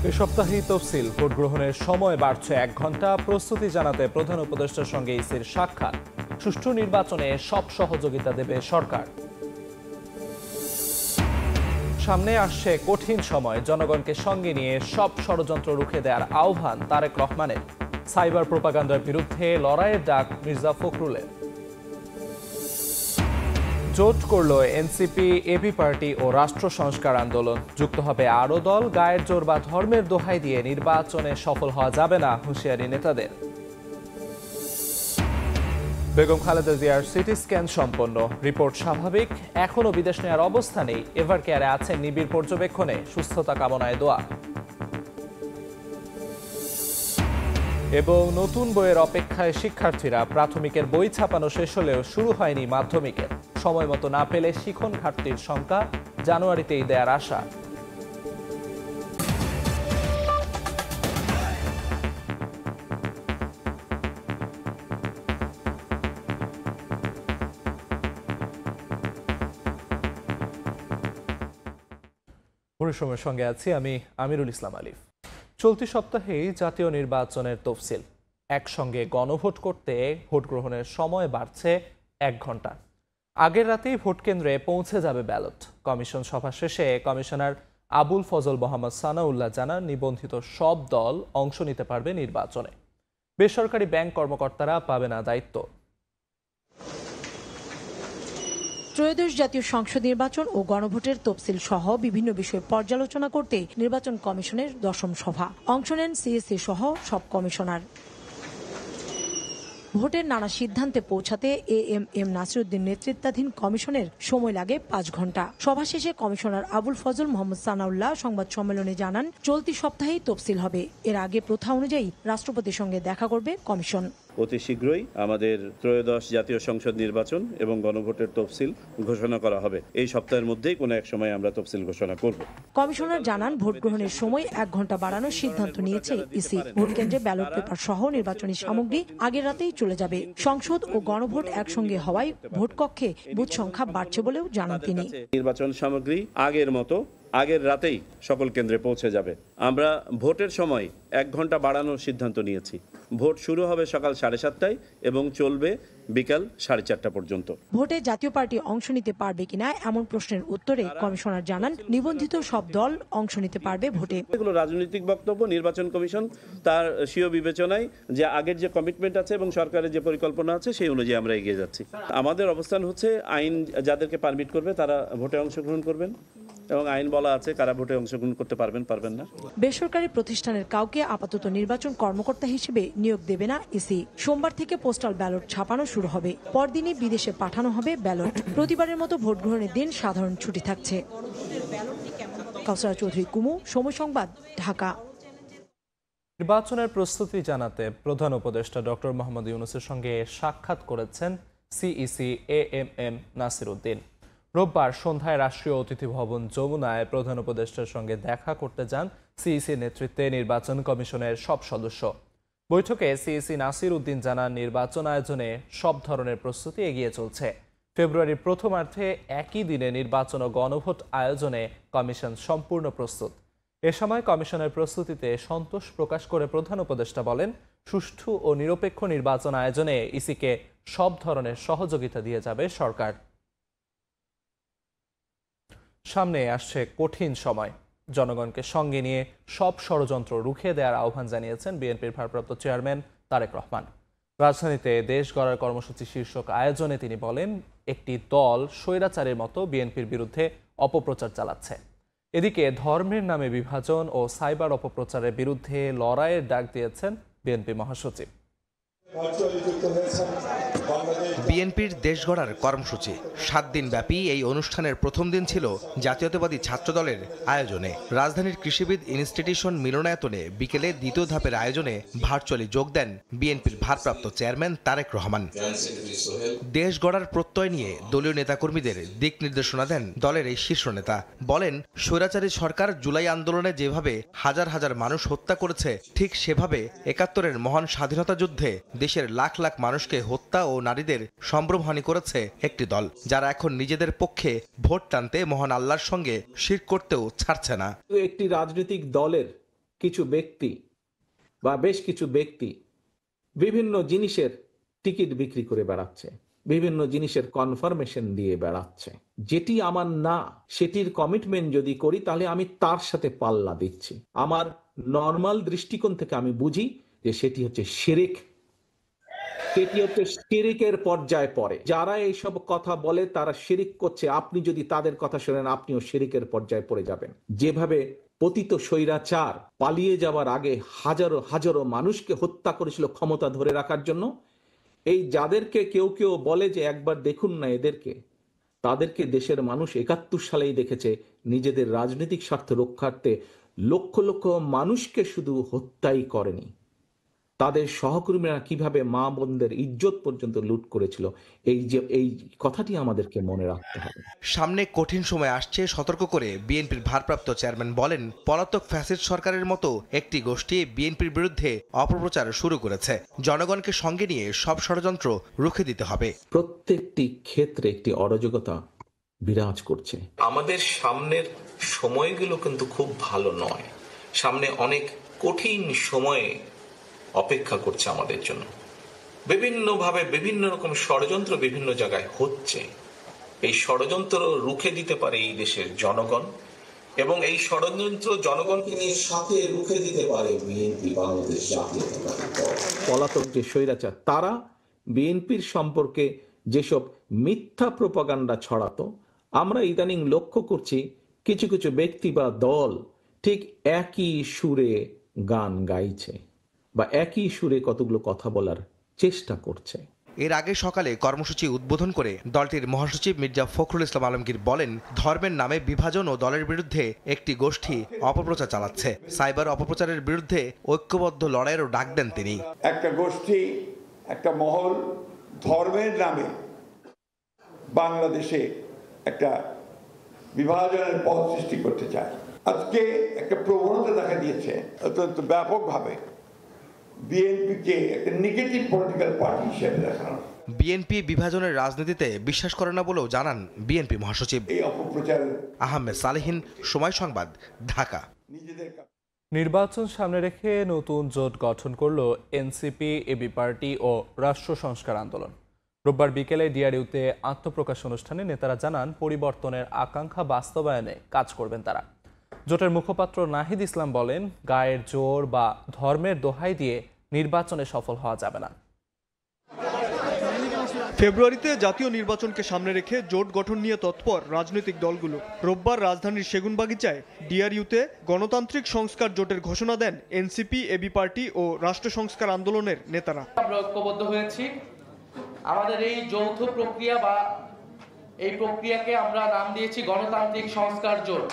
এ সপ্তাহেই তফসিল ভোট গ্রহণের সময় বাড়ছে 1 ঘন্টা। প্রস্তুতি জানাতে প্রধান উপদেষ্টার সঙ্গে ইসির সাক্ষাৎ। সুষ্ঠু নির্বাচনে সব সহযোগিতা দেবে সরকার। সামনে আসছে কঠিন সময়, জনগণকে সঙ্গে নিয়ে সব ষড়যন্ত্র রুখে দেওয়ার আহ্বান তারেক রহমানের। সাইবার প্রোপাগান্ডার বিরুদ্ধে লড়াইয়ের ডাক মির্জা ফখরুলের। জোট করল এনসিপি, এবি পার্টি ও রাষ্ট্র সংস্কার আন্দোলন। যুক্ত হবে আরও দল। গায়ের জোর বা ধর্মের দোহাই দিয়ে নির্বাচনে সফল হওয়া যাবে না, হুঁশিয়ারি নেতাদের। বেগম খালেদা জিয়ার সিটি স্ক্যান সম্পন্ন, রিপোর্ট স্বাভাবিক। এখনও বিদেশ নেওয়ার অবস্থা নেই। এভার কেয়ারে আছেন নিবিড় পর্যবেক্ষণে, সুস্থতা কামনায় দোয়া। এবং নতুন বইয়ের অপেক্ষায় শিক্ষার্থীরা। প্রাথমিকের বই ছাপানো শেষ হলেও শুরু হয়নি মাধ্যমিকের। সময় মতো না পেলে শিখন ঘাটতির শঙ্কা, জানুয়ারিতেই দেয়ার আশা। পরিশ্রমের সঙ্গে আছি আমি আমিরুল ইসলাম আলিফ। চলতি সপ্তাহেই জাতীয় নির্বাচনের তফসিল। একসঙ্গে গণভোট করতে ভোট গ্রহণের সময় বাড়ছে 1 ঘন্টা। আগের রাতেই ভোট কেন্দ্রে পৌঁছে যাবে ব্যালট। কমিশন সভা শেষে কমিশনার আবুল ফজল মোহাম্মদ সানাউল্লাহ জানান, নিবন্ধিত সব দল অংশ নিতে পারবে নির্বাচনে। বেসরকারি ব্যাংক কর্মকর্তারা পাবে না দায়িত্ব। ত্রয়োদশ জাতীয় সংসদ নির্বাচন ও গণভোটের তফসিল সহ বিভিন্ন বিষয় পর্যালোচনা করতে নির্বাচন কমিশনের 10ম সভা। অংশ নেন সিএসি সহ সব কমিশনার। ভোটের নানা সিদ্ধান্তে পৌঁছাতে এএমএম নাসিরউদ্দিন নেতৃত্বাধীন কমিশনের সময় লাগে 5 ঘন্টা। সভা শেষে কমিশনার আবুল ফজল মোহাম্মদ সানাউল্লাহ সংবাদ সম্মেলনে জানান, চলতি সপ্তাহেই তফসিল হবে। এর আগে প্রথা অনুযায়ী রাষ্ট্রপতির সঙ্গে দেখা করবে কমিশন। অতি শীঘ্রই আমাদের ত্রয়োদশ জাতীয় সংসদ নির্বাচন এবং গণভোটের তফসিল ঘোষণা করা হবে। এই সপ্তাহের মধ্যেই কোনো এক সময় আমরা তফসিল ঘোষণা করব। কমিশনার জানান, ভোট গ্রহণের সময় 1 ঘন্টা বাড়ানোর সিদ্ধান্ত নিয়েছে ইসি। ভোট কেন্দ্রে ব্যালট পেপার সহ নির্বাচনী সামগ্রী আগের রাতেই চলে যাবে। সংসদ ও গণভোট একসঙ্গে হওয়ায় ভোট কক্ষে বুথ সংখ্যা বাড়ছে বলেও জানান তিনি। নির্বাচন সামগ্রী আগের মতো আগের রাতেই সকল কেন্দ্রে পৌঁছে যাবে। আমরা ভোটের সময় 1 ঘন্টা বাড়ানোর সিদ্ধান্ত নিয়েছি। ভোট শুরু হবে সকাল 7:30টায় এবং চলবে বিকাল 4:30 পর্যন্ত। ভোটে জাতীয় পার্টি অংশ নিতে পারবে কিনা এমন প্রশ্নের উত্তরে কমিশনার জানান, নিবন্ধিত সব দল অংশ নিতে পারবে ভোটে। এগুলো রাজনৈতিক বক্তব্য। নির্বাচন কমিশন তার স্বীয় বিবেচনায় যে আগের যে কমিটমেন্ট আছে এবং সরকারের যে পরিকল্পনা আছে সেই অনুযায়ী আমরা এগিয়ে যাচ্ছি। আমাদের অবস্থান হচ্ছে, আইন যাদেরকে পারমিট করবে তারা ভোটে অংশগ্রহণ করবেন এবং আইন বলা আছে কারা ভোটে অংশগ্রহণ করতে পারবেন না। বেসরকারি প্রতিষ্ঠানের কাউকে আপাতত নির্বাচন কর্মকর্তা হিসেবে নিয়োগ দেবে না ইসি। সোমবার থেকে পোস্টাল ব্যালট ছাপানো শুরু হবে। পরদিনই বিদেশে পাঠানো হবে ব্যালট। প্রতিবারের মতো ভোট গ্রহণের দিন সাধারণ ছুটি থাকছে। কাউসারা চৌধুরী কুমু, সময় সংবাদ, ঢাকা। নির্বাচনের প্রস্তুতি জানাতে প্রধান উপদেষ্টা ডক্টর মোহাম্মদ ইউনূসের সঙ্গে সাক্ষাৎ করেছেন সিইসি এএমএম নাসিরউদ্দিন। রোববার সন্ধ্যায় রাষ্ট্রীয় অতিথি ভবন যমুনায় প্রধান উপদেষ্টার সঙ্গে দেখা করতে যান সিইসি নেতৃত্বে নির্বাচন কমিশনের সব সদস্য। বৈঠকে সিইসি নাসিরউদ্দিন জানান, নির্বাচন আয়োজনে সব ধরনের প্রস্তুতি এগিয়ে চলছে। ফেব্রুয়ারির প্রথমার্ধে একই দিনে নির্বাচন ও গণভোট আয়োজনে কমিশন সম্পূর্ণ প্রস্তুত। এ সময় কমিশনের প্রস্তুতিতে সন্তোষ প্রকাশ করে প্রধান উপদেষ্টা বলেন, সুষ্ঠু ও নিরপেক্ষ নির্বাচন আয়োজনে ইসিকে সব ধরনের সহযোগিতা দিয়ে যাবে সরকার। সামনে আসছে কঠিন সময়, জনগণকে সঙ্গে নিয়ে সব ষড়যন্ত্র রুখে দেওয়ার আহ্বান জানিয়েছেন বিএনপির ভারপ্রাপ্ত চেয়ারম্যান তারেক রহমান। রাজধানীতে দেশ গড়ার কর্মসূচি শীর্ষক আয়োজনে তিনি বলেন, একটি দল স্বৈরাচারের মতো বিএনপির বিরুদ্ধে অপপ্রচার চালাচ্ছে। এদিকে ধর্মের নামে বিভাজন ও সাইবার অপপ্রচারের বিরুদ্ধে লড়াইয়ের ডাক দিয়েছেন বিএনপি মহাসচিব। বিএনপির দেশ গড়ার কর্মসূচি 7 দিন ব্যাপী এই অনুষ্ঠানের প্রথম দিন ছিল জাতীয়তাবাদী ছাত্রদলের আয়োজনে। রাজধানীর কৃষিবিদ ইনস্টিটিউশন মিলনায়তনে বিকেলে দ্বিতীয় ধাপের আয়োজনে ভার্চুয়ালি যোগ দেন বিএনপির ভারপ্রাপ্ত চেয়ারম্যান তারেক রহমান। দেশ গড়ার প্রত্যয় নিয়ে দলীয় নেতাকর্মীদের দিক নির্দেশনা দেন দলের এই শীর্ষ নেতা। বলেন, স্বৈরাচারী সরকার জুলাই আন্দোলনে যেভাবে হাজার হাজার মানুষ হত্যা করেছে, ঠিক সেভাবে 71-এর মহান স্বাধীনতা যুদ্ধে দেশের লাখ লাখ মানুষকে হত্যা ও নারীদের সম্ভ্রমহানি করেছে একটি দল, যারা এখন নিজেদের পক্ষে ভোট টানতে মহান আল্লাহর সঙ্গে শিরক করতেও ছাড়ছে না। একটি রাজনৈতিক দলের কিছু ব্যক্তি বা বেশ কিছু ব্যক্তি বিভিন্ন জিনিসের টিকিট বিক্রি করে বেড়াচ্ছে, বিভিন্ন জিনিসের কনফার্মেশন দিয়ে বেড়াচ্ছে। যেটি আমার না, সেটির কমিটমেন্ট যদি করি তাহলে আমি তার সাথে পাল্লা দিচ্ছি। আমার নর্মাল দৃষ্টিকোণ থেকে আমি বুঝি যে সেটি হচ্ছে শিরিক, সেটি হচ্ছে শিরিকের পর্যায়ে পড়ে। যারা এইসব কথা বলে তারা শিরিক করছে। আপনি যদি তাদের কথা শোনেন আপনিও শিরিকের পর্যায়ে পড়ে যাবেন। যেভাবে পতিত স্বৈরাচার পালিয়ে যাওয়ার আগে হাজারো হাজারো মানুষকে হত্যা করেছিল ক্ষমতা ধরে রাখার জন্য, এই যাদেরকে কেউ কেউ বলে যে একবার দেখুন না এদেরকে, তাদেরকে দেশের মানুষ ৭১ সালেই দেখেছে নিজেদের রাজনৈতিক স্বার্থ রক্ষার্থে লক্ষ লক্ষ মানুষকে শুধু হত্যাই করেনি, তাদের সহকর্মীরা কিভাবে মা বোনদের ইজ্জত পর্যন্ত লুট করেছিল। এই কথাটি আমাদেরকে মনে রাখতে হবে। সামনে কঠিন সময় আসছে সতর্ক করে বিএনপির ভারপ্রাপ্ত চেয়ারম্যান বলেন, পলাতক ফ্যাসিস্ট সরকারের মতো একটি গোষ্ঠী বিএনপির বিরুদ্ধে অপপ্রচার শুরু করেছে। জনগণকে সঙ্গে নিয়ে সব ষড়যন্ত্র রুখে দিতে হবে। প্রত্যেকটি ক্ষেত্রে একটি অরাজকতা বিরাজ করছে। আমাদের সামনের সময়গুলো কিন্তু খুব ভালো নয়। সামনে অনেক কঠিন সময়ে অপেক্ষা করছে আমাদের জন্য। বিভিন্নভাবে বিভিন্ন রকম ষড়যন্ত্র বিভিন্ন জায়গায় হচ্ছে। এই ষড়যন্ত্র রুখে দিতে পারে এই দেশের জনগণ, এবং এই ষড়যন্ত্র জনগণকে নিয়ে সাথে রুখে দিতে পারে বিএনপি, বাংলাদেশ জাতীয়তাবাদী দল। পলাতক যে স্বৈরাচার তারা বিএনপির সম্পর্কে যেসব মিথ্যা প্রপাগান্ডা ছড়াতো, আমরা ইদানিং লক্ষ্য করছি কিছু কিছু ব্যক্তি বা দল ঠিক একই সুরে গান গাইছে বা একই সুরে কতগুলো কথা বলার চেষ্টা করছে। এর আগে সকালে কর্মসূচি উদ্বোধন করে দলটির মহাসচিব মির্জা ফখরুল ইসলাম আলমগীর বলেন, ধর্মের নামে বিভাজন ও দলের বিরুদ্ধে একটি গোষ্ঠী অপপ্রচার চালাচ্ছে। সাইবার অপপ্রচারের বিরুদ্ধে ঐক্যবদ্ধ লড়াইয়েরও ডাক দেন তিনি। একটা গোষ্ঠী, একটা মহল ধর্মের নামে বাংলাদেশে একটা বিভাজনের পথ সৃষ্টি করতে চায়। আজকে একটা প্রবণতা দেখা দিয়েছে অত্যন্ত ব্যাপকভাবে বিএনপিকে একটা নেগেটিভ পলিটিক্যাল পার্টি হিসেবে দেখানো। বিএনপি বিভাজনের রাজনীতিতে বিশ্বাস করে না বলেও জানান বিএনপি মহাসচিব। এই অপপ্রচার। আহমেদ সালেহীন, সময় সংবাদ, ঢাকা। নির্বাচন সামনে রেখে নতুন জোট গঠন করল এনসিপি, এবি পার্টি ও রাষ্ট্র সংস্কার আন্দোলন। রোববার বিকেলে ডিআরইউতে আত্মপ্রকাশ অনুষ্ঠানে নেতারা জানান পরিবর্তনের আকাঙ্ক্ষা বাস্তবায়নে কাজ করবেন তারা। জোটের মুখপাত্র নাহিদ ইসলাম বলেন, গায়ের জোর বা ধর্মের দোহাই দিয়ে নির্বাচনে সফল হওয়া যাবে না। ফেব্রুয়ারিতে জাতীয় নির্বাচনকে সামনে রেখে জোট গঠন নিয়ে তৎপর রাজনৈতিক দলগুলো। রোববার রাজধানীর সেগুনবাগিচায় ডিআরইউতে গণতান্ত্রিক সংস্কার জোটের ঘোষণা দেন এনসিপি, এবি পার্টি ও রাষ্ট্র সংস্কার আন্দোলনের নেতারা। আমরা ঐক্যবদ্ধ হয়েছি। আমাদের এই যৌথ প্রক্রিয়া বা এই প্রক্রিয়াকে আমরা নাম দিয়েছি গণতান্ত্রিক সংস্কার জোট।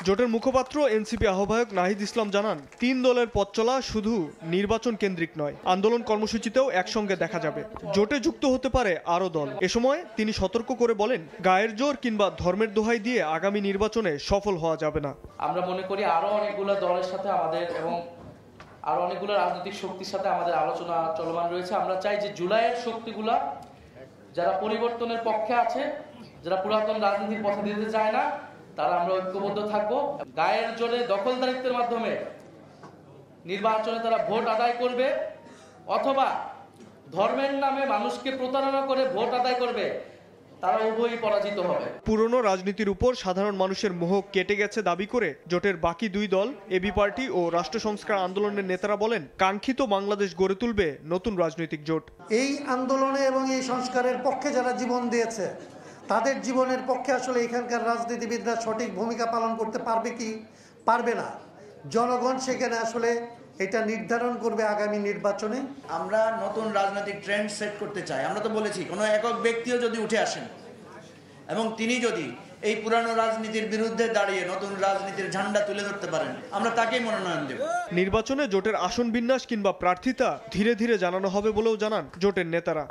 জোটের মুখপাত্র এনসিপি আহ্বায়ক নাহিদ ইসলাম জানান, ৩ দলের পথ চলা শুধু নির্বাচন কেন্দ্রিক নয়, আন্দোলন কর্মসূচিতেও একসঙ্গে দেখা যাবে। জোটে যুক্ত হতে পারে আরও দল। এ সময় তিনি সতর্ক করে বলেন, গায়ের জোর কিংবা ধর্মের দোহাই দিয়ে আগামী নির্বাচনে সফল হওয়া যাবে না। আমরা মনে করি আরো অনেকগুলো দলের সাথে আমাদের এবং আরো অনেকগুলো রাজনৈতিক শক্তির সাথে আমাদের আলোচনা চলমান রয়েছে। আমরা চাই যে জুলাইয়ের শক্তিগুলা যারা পরিবর্তনের পক্ষে আছে, যারা পুরাতন রাজনীতির পথে দিতে চায় না, তারা আমরা ঐক্যবদ্ধ থাকবো। গায়ের জোরে দখলদারিত্বের মাধ্যমে নির্বাচনে তারা ভোট আদায় করবে অথবা ধর্মের নামে মানুষকে প্রতারণা করে ভোট আদায় করবে, তারা উভয়ই পরাজিত হবে। পুরনো রাজনীতির উপর সাধারণ মানুষের মোহ কেটে গেছে দাবি করে জোটের বাকি 2 দল এবি পার্টি ও রাষ্ট্র সংস্কার আন্দোলনের নেতারা বলেন, কাঙ্ক্ষিত বাংলাদেশ গড়ে তুলবে নতুন রাজনৈতিক জোট। এই আন্দোলনে এবং এই সংস্কারের পক্ষে যারা জীবন দিয়েছে, তাদের জীবনের পক্ষে আসলে এখানকার রাজনীতিবিদরা সঠিক ভূমিকা পালন করতে পারবে কি পারবে না, জনগণ সেখানে আসলে এটা নির্ধারণ করবে আগামী নির্বাচনে। আমরা নতুন রাজনৈতিক ট্রেন্ড সেট করতে চাই। আমরা তো বলেছি, কোনো একক ব্যক্তিও যদি উঠে আসেন এবং তিনি যদি এই পুরানো রাজনীতির বিরুদ্ধে দাঁড়িয়ে নতুন রাজনীতির ঝান্ডা তুলে ধরতে পারেন, আমরা তাকেই মনোনয়ন দেব। নির্বাচনে জোটের আসন বিন্যাস কিংবা প্রার্থিতা ধীরে ধীরে জানানো হবে বলেও জানান জোটের নেতারা।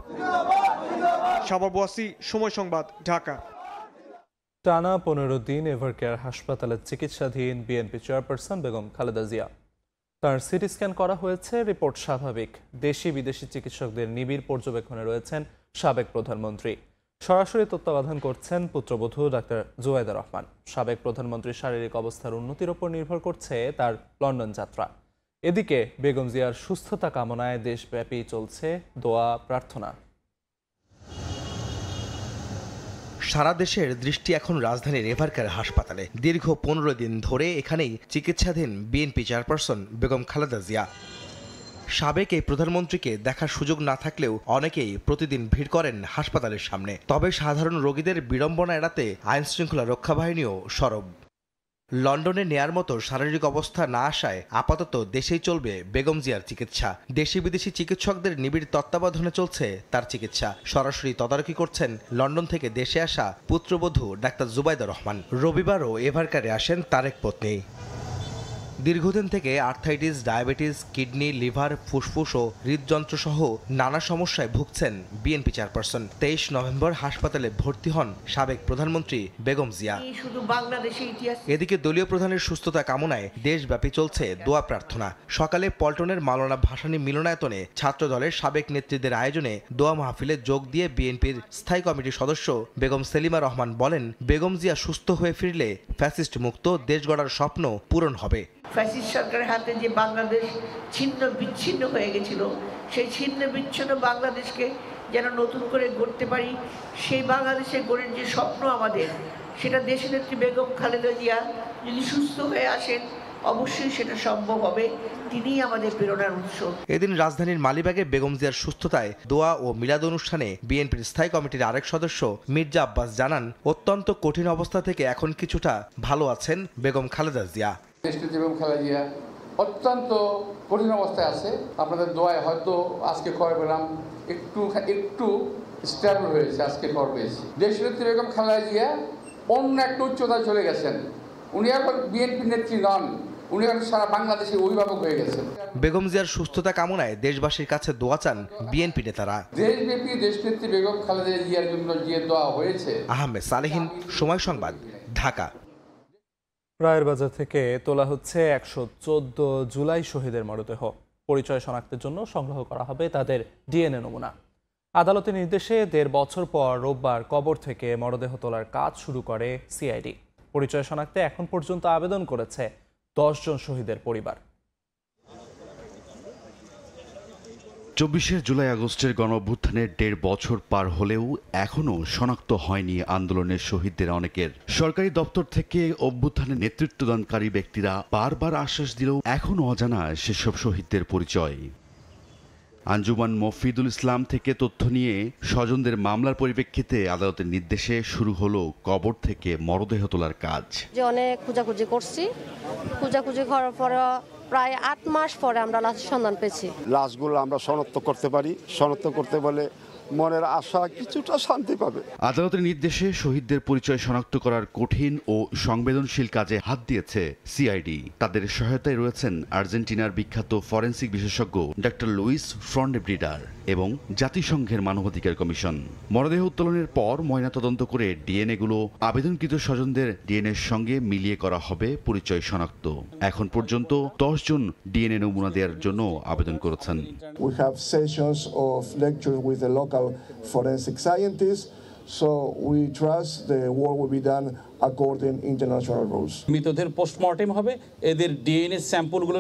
শাবাব ওয়াসি, সময় সংবাদ, ঢাকা। টানা 15 দিন এভারকেয়ার হাসপাতালে চিকিৎসাধীন বিএনপি চেয়ারপারসন বেগম খালেদা জিয়া। তার সিটি স্ক্যান করা হয়েছে, রিপোর্ট স্বাভাবিক। দেশি বিদেশি চিকিৎসকদের নিবিড় পর্যবেক্ষণে রয়েছেন সাবেক প্রধানমন্ত্রী। সরাসরি তত্ত্বাবধান করছেন পুত্রবধূ ডাক্তার জুবাইদা রহমান। সাবেক প্রধানমন্ত্রীর শারীরিক অবস্থার উন্নতির ওপর নির্ভর করছে তার লন্ডন যাত্রা। এদিকে বেগম জিয়ার সুস্থতা কামনায় দেশব্যাপী চলছে দোয়া প্রার্থনা। সারা দেশের দৃষ্টি এখন রাজধানীর এভারকেয়ার হাসপাতালে। দীর্ঘ 15 দিন ধরে এখানেই চিকিৎসাধীন বিএনপি চেয়ারপারসন বেগম খালেদা জিয়া। সাবেক এই প্রধানমন্ত্রীকে দেখার সুযোগ না থাকলেও অনেকেই প্রতিদিন ভিড় করেন হাসপাতালের সামনে। তবে সাধারণ রোগীদের বিড়ম্বনা এড়াতে আইনশৃঙ্খলা রক্ষা বাহিনীও সরব। লন্ডনে নেয়ার মতো শারীরিক অবস্থা না আসায় আপাতত দেশেই চলবে বেগম জিয়ার চিকিৎসা। দেশি বিদেশি চিকিৎসকদের নিবিড় তত্ত্বাবধানে চলছে তার চিকিৎসা। সরাসরি তদারকি করছেন লন্ডন থেকে দেশে আসা পুত্রবধূ ডাক্তার জুবাইদা রহমান। রবিবারও এভারকেয়ারে আসেন তার এক পত্নী। দীর্ঘদিন থেকে আর্থাইটিস, ডায়াবেটিস, কিডনি, লিভার, ফুসফুস ও হৃদযন্ত্র সহ নানা সমস্যায় ভুগছেন বিএনপি চেয়ারপারসন। 23 নভেম্বর হাসপাতালে ভর্তি হন সাবেক প্রধানমন্ত্রী বেগম জিয়া। এদিকে দলীয় প্রধানের সুস্থতা কামনায় দেশব্যাপী চলছে দোয়া প্রার্থনা। সকালে পল্টনের মাওলানা ভাসানী মিলনায়তনে ছাত্র দলের সাবেক নেতৃত্বের আয়োজনে দোয়া মাহফিলে যোগ দিয়ে বিএনপির স্থায়ী কমিটির সদস্য বেগম সেলিমা রহমান বলেন, বেগম জিয়া সুস্থ হয়ে ফিরলে ফ্যাসিস্ট মুক্ত দেশ গড়ার স্বপ্ন পূরণ হবে। ফ্যাসিস্ট সরকারের হাতে যে বাংলাদেশ ছিন্ন বিচ্ছিন্ন হয়ে গেছিল, সেই ছিন্ন বিচ্ছিন্ন বাংলাদেশকে যেন নতুন করে গড়তে পারি, সেই বাংলাদেশে গড়ের যে স্বপ্ন আমাদের, সেটা দেশনেত্রী বেগম খালেদা জিয়া যদি সুস্থ হয়ে আসেন অবশ্যই সেটা সম্ভব হবে। তিনিই আমাদের প্রেরণার উৎস। এদিন রাজধানীর মালিবাগে বেগম জিয়ার সুস্থতায় দোয়া ও মিলাদ অনুষ্ঠানে বিএনপির স্থায়ী কমিটির আরেক সদস্য মির্জা আব্বাস জানান, অত্যন্ত কঠিন অবস্থা থেকে এখন কিছুটা ভালো আছেন বেগম খালেদা জিয়া। দেশনেত্রী বেগম খালেদা জিয়া অত্যন্ত কঠিন অবস্থায় আছে। আপনাদের দোয়ায় হয়তো আজকে খবর পেলাম একটু স্টেবল হয়েছে। আজকে খবর পেয়েছি দেশনেত্রী বেগম খালেদা জিয়া অন্য একটা উচ্চতায় চলে গেছেন। উনি এখন বিএনপি নেত্রী নন, উনি এখন সারা বাংলাদেশে অভিভাবক হয়ে গেছেন। বেগম জিয়ার সুস্থতা কামনায় দেশবাসীর কাছে দোয়া চান বিএনপি নেতারা। দেশব্যাপী দেশনেত্রী বেগম খালেদা জিয়ার জন্য যে দোয়া হয়েছে। আহমেদ সালেহীন, সময় সংবাদ, ঢাকা। রায়ের বাজার থেকে তোলা হচ্ছে 114 জুলাই শহীদের মরদেহ। পরিচয় শনাক্তের জন্য সংগ্রহ করা হবে তাদের ডিএনএ নমুনা। আদালতের নির্দেশে 1.5 বছর পর রোববার কবর থেকে মরদেহ তোলার কাজ শুরু করে সিআইডি। পরিচয় শনাক্তে এখন পর্যন্ত আবেদন করেছে 10 জন শহীদের পরিবার। 24 জুলাই আগস্টের গণঅভ্যুত্থানের 1.5 বছর পার হলেও এখনও শনাক্ত হয়নি আন্দোলনের শহীদদের অনেকের। সরকারি দপ্তর থেকে অভ্যুত্থানের নেতৃত্বদানকারী ব্যক্তিরা বারবার আশ্বাস দিলেও এখনও অজানা সেসব শহীদদের পরিচয়। আঞ্জুমান মফিদুল ইসলাম থেকে তথ্য নিয়ে স্বজনদের মামলার পরিপ্রেক্ষিতে আদালতের নির্দেশে শুরু হলো কবর থেকে মরদেহ তোলার কাজ। যে অনেক খোঁজাখুঁজি করছি, খোঁজাখুঁজি করার পরে প্রায় 8 মাস পরে আমরা লাশের সন্ধান পেয়েছি। লাশগুলো আমরা শনাক্ত করতে পারি। শনাক্ত করতে বলে মনের আশা কিছুটা শান্তি পাবে। আদালতের নির্দেশে শহীদদের পরিচয় শনাক্ত করার কঠিন ও সংবেদনশীল কাজে হাত দিয়েছে সিআইডি। তাদের সহায়তায় রয়েছেন আর্জেন্টিনার বিখ্যাত ফরেনসিক বিশেষজ্ঞ ডক্টর লুইস ফ্রন্ডেব্রিডার এবং জাতিসংঘের মানবাধিকার কমিশন। মরদেহ উত্তোলনের পর ময়নাতদন্ত করে ডিএনএগুলো আবেদনকৃত স্বজনদের ডিএনএর সঙ্গে মিলিয়ে করা হবে পরিচয় শনাক্ত। এখন পর্যন্ত 10 জন ডিএনএ নমুনা দেওয়ার জন্য আবেদন করেছেন। We have sessions of lectures with the local forensic scientists, so we trust the work will be done according international rules. মৃতদের পোস্টমর্টেম হবে, এদের ডিএনএ স্যাম্পলগুলো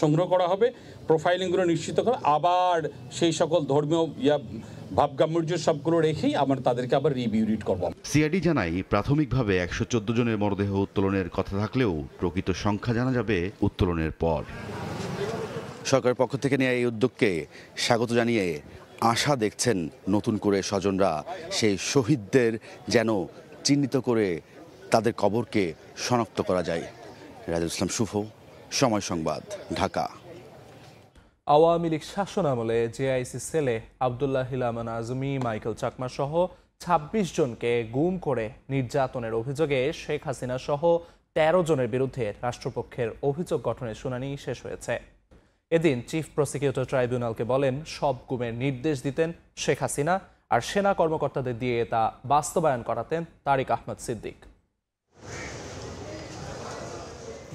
সংগ্রহ করা হবে, প্রোফাইলিংগুলো নিশ্চিত করা, আবার সেই সকল ধর্মীয় ভাবগাম্ভীর্য সবগুলো রেখেই আমরা তাদেরকে আবার রিভিউরিট করব। সিআইডি জানাই প্রাথমিকভাবে 114 জনের মরদেহ উত্তোলনের কথা থাকলেও প্রকৃত সংখ্যা জানা যাবে উত্তোলনের পর। সরকারের পক্ষ থেকে নেওয়া এই উদ্যোগকে স্বাগত জানিয়ে আশা দেখছেন নতুন করে স্বজনরা সেই শহীদদের যেন চিহ্নিত করে তাদের কবরকে শনাক্ত করা যায়। রাজুল ইসলাম শুভ, সময় সংবাদ, ঢাকা। আওয়ামী লীগ শাসনামলে জেআইসি সেলে আব্দুল্লাহ হিলামান আজমি, মাইকেল চাকমা সহ 26 জনকে গুম করে নির্যাতনের অভিযোগে শেখ হাসিনা সহ 13 জনের বিরুদ্ধে রাষ্ট্রপক্ষের অভিযোগ গঠনের শুনানি শেষ হয়েছে। এদিন চিফ প্রসিকিউটর ট্রাইব্যুনালকে বলেন, সব গুমের নির্দেশ দিতেন শেখ হাসিনা আর সেনা কর্মকর্তাদের দিয়ে তা বাস্তবায়ন করাতেন তারিক আহমেদ সিদ্দিক।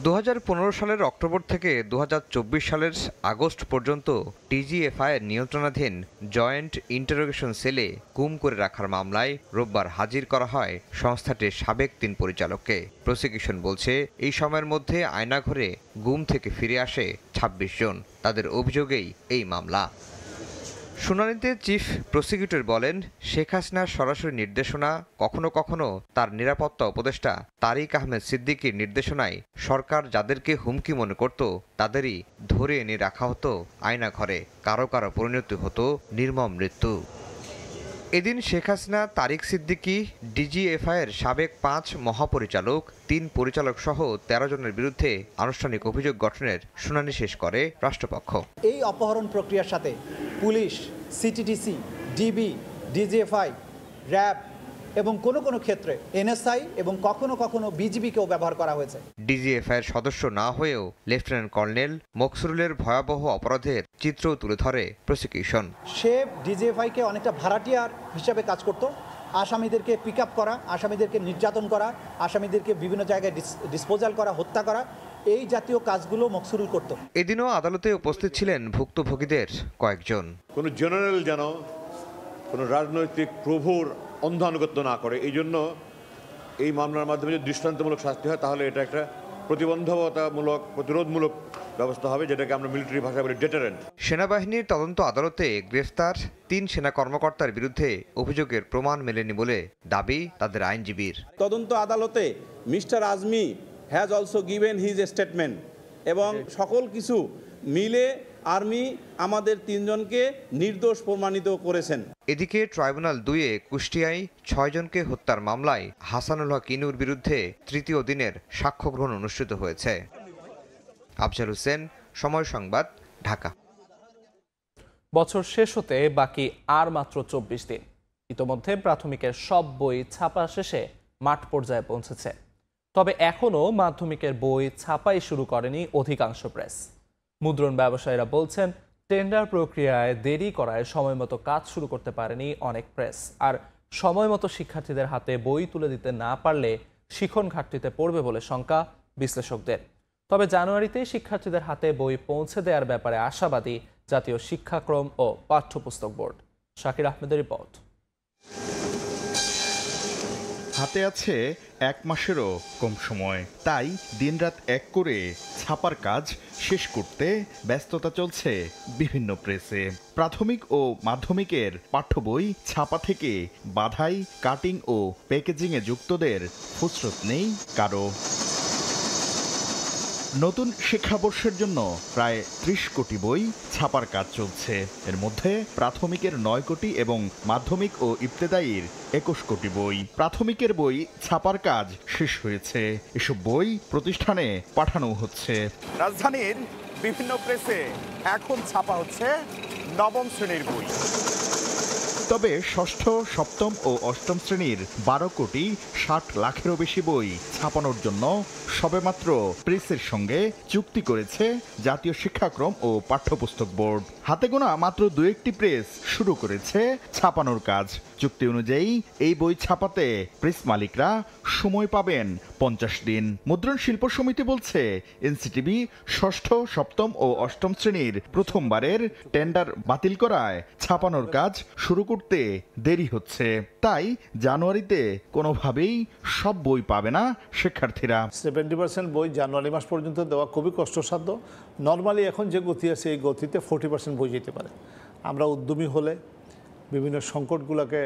2015 সালের অক্টোবর থেকে 2024 সালের আগস্ট পর্যন্ত ডিজিএফআই এর নিয়ন্ত্রণাধীন জয়েন্ট ইন্টারোগেশন সেলে গুম করে রাখার মামলায় রোববার হাজির করা হয় সংস্থাটির সাবেক 3 পরিচালককে। প্রসিকিউশন বলছে এই সময়ের মধ্যে আয়নাঘরে গুম থেকে ফিরে আসে 26 জন। তাদের অভিযোগেই এই মামলা। শুনানিতে চিফ প্রসিকিউটর বলেন, শেখ হাসিনার সরাসরি নির্দেশনা, কখনো কখনো তার নিরাপত্তা উপদেষ্টা তারিক আহমেদ সিদ্দিকীর নির্দেশনায় সরকার যাদেরকে হুমকি মনে করত তাদেরই ধরে এনে রাখা হতো আয়নাঘরে। কারো কারো পরিণতি হতো নির্মম মৃত্যু। এদিন শেখ হাসিনা, তারিক সিদ্দিকী, ডিজিএফআই এর সাবেক 5 মহাপরিচালক, 3 পরিচালক সহ 13 জনের বিরুদ্ধে আনুষ্ঠানিক অভিযোগ গঠনের শুনানি শেষ করে রাষ্ট্রপক্ষ। এই অপহরণ প্রক্রিয়ার সাথে police, CTTC, DB, DGFI, RAB এবং কোনো ক্ষেত্রে এনএসআই এবং কখনো কখনো বিজিবিকেও ব্যবহার করা হয়েছে। ডিজিএফআই এর সদস্য না হয়েও লেফটেন্যান্ট কর্নেল মকসুরুলের ভয়াবহ অপরাধের চিত্র তুলে ধরে প্রসিকিউশন। সে ডিজিএফআইকে অনেকটা ভাড়াটিয়ার হিসাবে কাজ করত। আসামিদেরকে পিক আপ করা, আসামিদেরকে নির্যাতন করা, আসামিদেরকে বিভিন্ন জায়গায় ডিসপোজাল করা, হত্যা করা, এই জাতীয় কাজগুলো মকসুরুল করত। এদিনও আদালতে উপস্থিত ছিলেন ভুক্তভোগীদের কয়েকজন। কোনো জেনারেল যেন কোনো রাজনৈতিক প্রভুর অন্ধ আনুগত্য না করে, এই জন্য এই মামলার মাধ্যমে যদি দৃষ্টান্তমূলক শাস্তি হয় তাহলে এটা একটা প্রতিবন্ধকতামূলক, প্রতিরোধমূলক ব্যবস্থা হবে, যেটাকে আমরা মিলিটারি ভাষায় বলি ডেটারেন্ট। সেনাবাহিনীর তদন্ত আদালতে গ্রেফতার 3 সেনা কর্মকর্তার বিরুদ্ধে অভিযোগের প্রমাণ মেলেনি বলে দাবি তাদের আইনজীবীর। তদন্ত আদালতে mister Azmi has also given his statement এবং সকল কিছু মিলে আর্মি আমাদের 3 জনকে নির্দোষ প্রমাণিত করেছেন। এদিকে ট্রাইব্যুনাল 2-এ কুষ্টিয়ায় 6 জনকে হত্যার মামলায় হাসানুল হক ইনুর বিরুদ্ধে 3য় দিনের সাক্ষ্য গ্রহণ অনুষ্ঠিত হয়েছে। আফজাল হোসেন, সময় সংবাদ, ঢাকা। বছর শেষ হতে বাকি আর মাত্র 24 দিন। ইতোমধ্যে প্রাথমিকের সব বই ছাপা শেষে মাঠ পর্যায়ে পৌঁছেছে। তবে এখনও মাধ্যমিকের বই ছাপাই শুরু করেনি অধিকাংশ প্রেস। মুদ্রণ ব্যবসায়ীরা বলছেন, টেন্ডার প্রক্রিয়ায় দেরি করায় সময়মতো কাজ শুরু করতে পারেনি অনেক প্রেস। আর সময়মতো শিক্ষার্থীদের হাতে বই তুলে দিতে না পারলে শিখন ঘাটতিতে পড়বে বলে শঙ্কা বিশ্লেষকদের। তবে জানুয়ারিতেই শিক্ষার্থীদের হাতে বই পৌঁছে দেওয়ার ব্যাপারে আশাবাদী জাতীয় শিক্ষাক্রম ও পাঠ্যপুস্তক বোর্ড। শাকির আহমেদের রিপোর্ট। হাতে আছে 1 মাসেরও কম সময়, তাই দিনরাত এক করে ছাপার কাজ শেষ করতে ব্যস্ততা চলছে বিভিন্ন প্রেসে। প্রাথমিক ও মাধ্যমিকের পাঠ্য বই ছাপা থেকে বাধাই, কাটিং ও প্যাকেজিংয়ে যুক্তদের ফুসরত নেই কারো। নতুন শিক্ষাবর্ষের জন্য প্রায় 30 কোটি বই ছাপার কাজ চলছে। এর মধ্যে প্রাথমিকের 9 কোটি এবং মাধ্যমিক ও ইবতেদায়ীর 21 কোটি বই। প্রাথমিকের বই ছাপার কাজ শেষ হয়েছে। এসব বই প্রতিষ্ঠানে পাঠানো হচ্ছে। রাজধানীর বিভিন্ন প্রেসে এখন ছাপা হচ্ছে 9ম শ্রেণীর বই। তবে ষষ্ঠ, সপ্তম ও অষ্টম শ্রেণীর 12 কোটি 60 লাখেরও বেশি বই ছাপানোর জন্য সবেমাত্র প্রেসের সঙ্গে চুক্তি করেছে জাতীয় শিক্ষাক্রম ও পাঠ্যপুস্তক বোর্ড। হাতে গোনা মাত্র 2-1টি প্রেস শুরু করেছে ছাপানোর কাজ। চুক্তি অনুযায়ী এই বই ছাপাতে প্রেস মালিকরা সময় পাবেন 50 দিন। মুদ্রণ শিল্প সমিতি বলছে, এনসিটিবি ষষ্ঠ, সপ্তম ও অষ্টম শ্রেণীর প্রথমবারের টেন্ডার বাতিল করায় ছাপানোর কাজ শুরু করতে দেরি হচ্ছে। তাই জানুয়ারিতে কোনোভাবেই সব বই পাবে না শিক্ষার্থীরা। 70% বই জানুয়ারি মাস পর্যন্ত দেওয়া খুবই কষ্টসাধ্য। নর্মালি এখন যে গতি আছে এই গতিতে 40% বই যেতে পারে। আমরা উদ্যমী হলে বিভিন্ন সংকটগুলোকে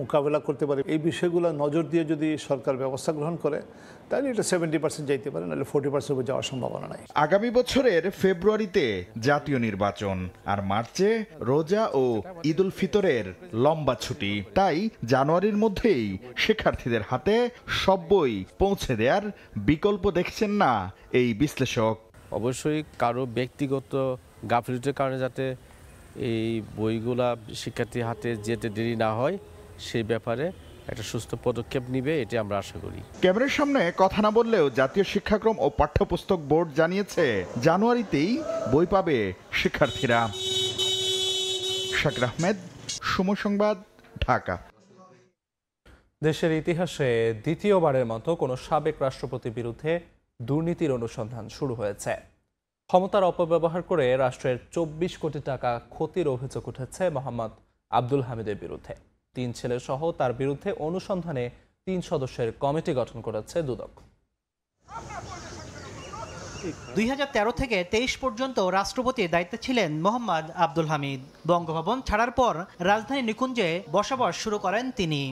মোকাবেলা করতে পারি। এই বিষয়গুলো নজর দিয়ে যদি সরকার ব্যবস্থা গ্রহণ করে তাহলে এটা 70% যাইতে পারে, নাহলে 40% যাওয়ার সম্ভাবনা নাই। আগামী বছরের ফেব্রুয়ারিতে জাতীয় নির্বাচন, আর মার্চে রোজা ও ঈদ উল ফিতরের লম্বা ছুটি। তাই জানুয়ারির মধ্যেই শিক্ষার্থীদের হাতে সব বই পৌঁছে দেওয়ার বিকল্প দেখছেন না এই বিশ্লেষক। অবশ্যই কারো ব্যক্তিগত গাফিলতির কারণে যাতে এই বইগুলা শিক্ষার্থীর হাতে যেতে দেরি না হয়, সেই ব্যাপারে একটা সুস্থ পদক্ষেপ নিবে, এটি আমরা আশা করি। ক্যামেরার সামনে কথা না বললেও জাতীয় শিক্ষাক্রম ও পাঠ্যপুস্তক বোর্ড জানিয়েছে জানুয়ারিতেই বই পাবে শিক্ষার্থীরা। শাকির আহমেদ, সময় সংবাদ, ঢাকা। দেশের ইতিহাসে দ্বিতীয়বারের মতো কোনো সাবেক রাষ্ট্রপতির বিরুদ্ধে দুর্নীতির অনুসন্ধান শুরু হয়েছে। ক্ষমতার অপব্যবহার করে রাষ্ট্রের 24 কোটি টাকা ক্ষতির অভিযোগ উঠেছে মোহাম্মদ আব্দুল হামিদের বিরুদ্ধে। 3 ছেলে সহ তার বিরুদ্ধে অনুসন্ধানে 3 সদস্যের কমিটি গঠন করেছে দুদক। 2013 থেকে 23 পর্যন্ত রাষ্ট্রপতির দায়িত্বে ছিলেন মোহাম্মদ আব্দুল হামিদ। বঙ্গভবন ছাড়ার পর রাজধানী নিকুঞ্জে বসবাস শুরু করেন তিনি।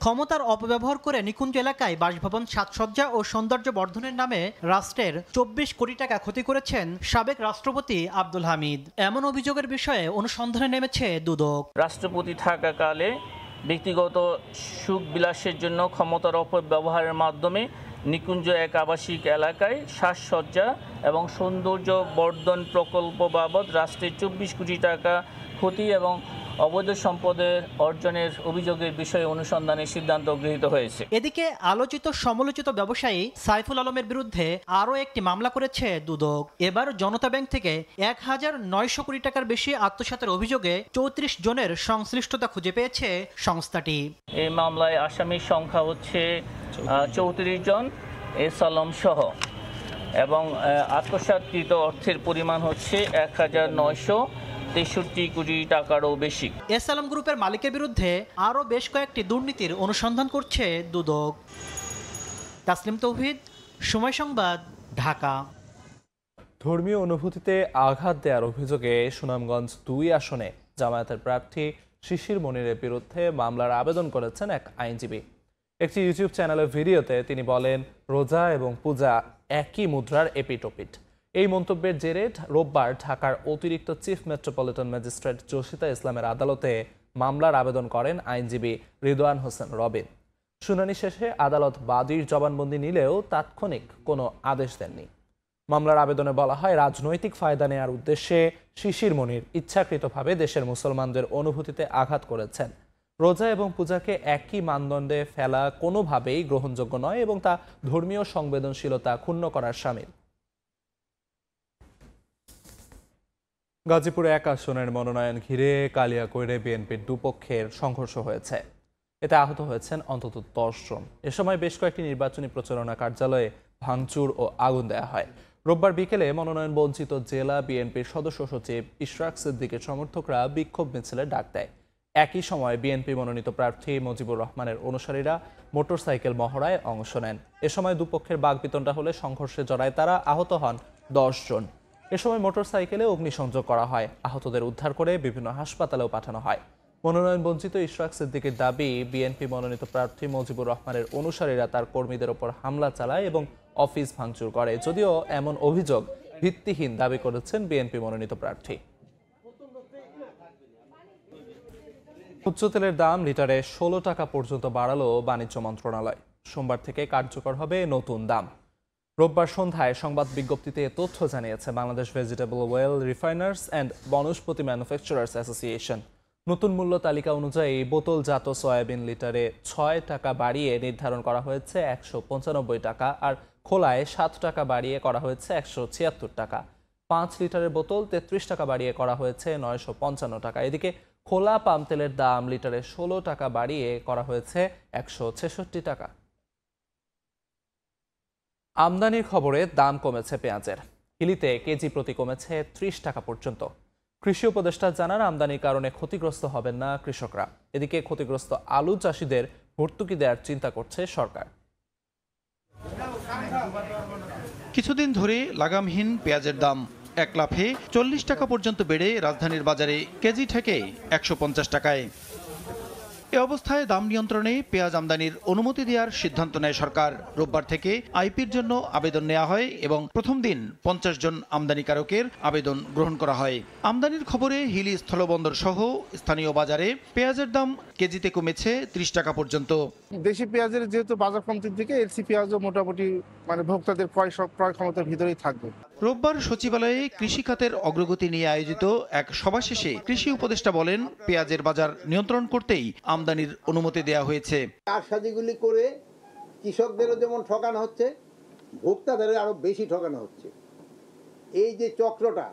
ক্ষমতার অপব্যবহার করে নিকুঞ্জ এলাকায় বাসভবন, সাজসজ্জা ও সৌন্দর্য বর্ধনের নামে রাষ্ট্রের 24 কোটি টাকা ক্ষতি করেছেন সাবেক রাষ্ট্রপতি আব্দুল হামিদ। এমন অভিযোগের বিষয়ে অনুসন্ধানে নেমেছে দুদক। রাষ্ট্রপতি থাকাকালে ব্যক্তিগত সুখ বিলাসের জন্য ক্ষমতার অপব্যবহারের মাধ্যমে নিকুঞ্জ এক আবাসিক এলাকায় সাজসজ্জা এবং সৌন্দর্য বর্ধন প্রকল্প বাবদ রাষ্ট্রের 24 কোটি টাকা ক্ষতি এবং অবৈধ সম্পদের অর্জনের অভিযোগের বিষয়ে অনুসন্ধানের সিদ্ধান্ত গৃহীত হয়েছে। এদিকে আলোচিত সমালোচিত ব্যবসায়ী সাইফুল আলমের বিরুদ্ধে আরও একটি মামলা করেছে দুদক। এবার জনতা ব্যাংক থেকে 1900 কোটি টাকার বেশি আত্মসাতের অভিযোগে 34 জনের সংশ্লিষ্টতা খুঁজে পেয়েছে সংস্থাটি। এই মামলায় আসামির সংখ্যা হচ্ছে 34 জন, এস আলম সহ, এবং আত্মসাৎকৃত অর্থের পরিমাণ হচ্ছে 1963 কোটি টাকারও বেশি। এস আলম গ্রুপের মালিকের বিরুদ্ধে আরও বেশ কয়েকটি দুর্নীতির অনুসন্ধান করছে দুদক। তাসলিম তৌহিদ, সময় সংবাদ, ঢাকা। ধর্মীয় অনুভূতিতে আঘাত দেওয়ার অভিযোগে সুনামগঞ্জ 2 আসনে জামায়াতের প্রার্থী শিশির মনিরের বিরুদ্ধে মামলার আবেদন করেছেন এক আইনজীবী। একটি ইউটিউব চ্যানেলের ভিডিওতে তিনি বলেন, রোজা এবং পূজা একই মুদ্রার এপিটোপিট। এই মন্তব্যের জেরে রোববার ঢাকার অতিরিক্ত চিফ মেট্রোপলিটন ম্যাজিস্ট্রেট জসিতা ইসলামের আদালতে মামলার আবেদন করেন আইনজীবী রিদওয়ান হোসেন রবিন। শুনানি শেষে আদালত বাদীর জবানবন্দি নিলেও তাৎক্ষণিক কোনো আদেশ দেননি। মামলার আবেদনে বলা হয়, রাজনৈতিক ফায়দা নেয়ার উদ্দেশ্যে শিশির মনির ইচ্ছাকৃতভাবে দেশের মুসলমানদের অনুভূতিতে আঘাত করেছেন। রোজা এবং পূজাকে একই মানদণ্ডে ফেলা কোনোভাবেই গ্রহণযোগ্য নয় এবং তা ধর্মীয় সংবেদনশীলতা ক্ষুণ্ণ করার শামিল। গাজীপুরে 1 আসনের মনোনয়ন ঘিরে কালিয়াকৈরে বিএনপির দুপক্ষের সংঘর্ষ হয়েছে। এতে আহত হয়েছেন অন্তত 10 জন। এ সময় বেশ কয়েকটি নির্বাচনী প্রচারণা কার্যালয়ে ভাঙচুর ও আগুন দেওয়া হয়। রোববার বিকেলে মনোনয়ন বঞ্চিত জেলা বিএনপির সদস্য সচিব ইশরাক সিদ্দিকের সমর্থকরা বিক্ষোভ মিছিলের ডাক দেয়। একই সময় বিএনপি মনোনীত প্রার্থী মুজিবুর রহমানের অনুসারীরা মোটরসাইকেল মহড়ায় অংশ নেন। এ সময় দুপক্ষের বাগবিতণ্ডা হলে সংঘর্ষে জড়ায় তারা, আহত হন 10 জন। এ সময় মোটরসাইকেলে অগ্নিসংযোগ করা হয়। আহতদের উদ্ধার করে বিভিন্ন হাসপাতালেও পাঠানো হয়। মনোনয়ন বঞ্চিত ইশরাক সিদ্দিকের দাবি, বিএনপি মনোনীত প্রার্থী মুজিবুর রহমানের অনুসারীরা তার কর্মীদের ওপর হামলা চালায় এবং অফিস ভাঙচুর করে। যদিও এমন অভিযোগ ভিত্তিহীন দাবি করেছেন বিএনপি মনোনীত প্রার্থী। উচ্চ তেলের দাম লিটারে 16 টাকা পর্যন্ত বাড়ালো বাণিজ্য মন্ত্রণালয়। সোমবার থেকে কার্যকর হবে নতুন দাম। রোববার সন্ধ্যায় সংবাদ বিজ্ঞপ্তিতে তথ্য জানিয়েছে Bangladesh vegetable oil refiners and vanaspati manufacturers association. নতুন মূল্য তালিকা অনুযায়ী বোতলজাত সয়াবিন লিটারে 6 টাকা বাড়িয়ে নির্ধারণ করা হয়েছে 195 টাকা, আর খোলায় 7 টাকা বাড়িয়ে করা হয়েছে 176 টাকা। 5 লিটারের বোতল 33 টাকা বাড়িয়ে করা হয়েছে 955 টাকা। এদিকে খোলা পাম তেলের দাম লিটারে 16 টাকা বাড়িয়ে করা হয়েছে 166 টাকা। আমদানির খবরে দাম কমেছে পেঁয়াজের। হিলিতে কেজি প্রতি কমেছে 30 টাকা পর্যন্ত। কৃষি উপদেষ্টা জানান, আমদানির কারণে ক্ষতিগ্রস্ত হবেন না কৃষকরা। এদিকে ক্ষতিগ্রস্ত আলু চাষিদের ভর্তুকি দেওয়ার চিন্তা করছে সরকার। কিছুদিন ধরে লাগামহীন পেঁয়াজের দাম 1 লাফে 40 টাকা পর্যন্ত বেড়ে রাজধানীর বাজারে কেজি থেকে 150 টাকায়। এ অবস্থায় দাম নিয়ন্ত্রণে পেঁয়াজ আমদানির অনুমতি দেওয়ার সিদ্ধান্ত নেয় সরকার। রোববার থেকে আইপির জন্য আবেদন নেওয়া হয় এবং প্রথম দিন 50 জন আমদানিকারকের আবেদন গ্রহণ করা হয়। আমদানির খবরে হিলি স্থলবন্দর সহ স্থানীয় বাজারে পেঁয়াজের দাম কেজিতে কমেছে 30 টাকা পর্যন্ত। দেশি পেঁয়াজের যেহেতু বাজার কমতির দিকে, এলসি পেঁয়াজও মোটামুটি ভোক্তাদের ক্রয় ক্ষমতার ভিতরেই থাকবে। রোববার সচিবালয়ে কৃষি খাতের অগ্রগতি নিয়ে আয়োজিত এক সভা শেষে কৃষি উপদেষ্টা বলেন, পেঁয়াজের বাজার নিয়ন্ত্রণ করতেই আমদানির অনুমতি দেওয়া হয়েছে। কারসাজিগুলি করে কৃষকদেরও যেমন ঠকানো হচ্ছে, ভোক্তাদেরও আরো বেশি ঠকানো হচ্ছে। এই যে চক্রটা,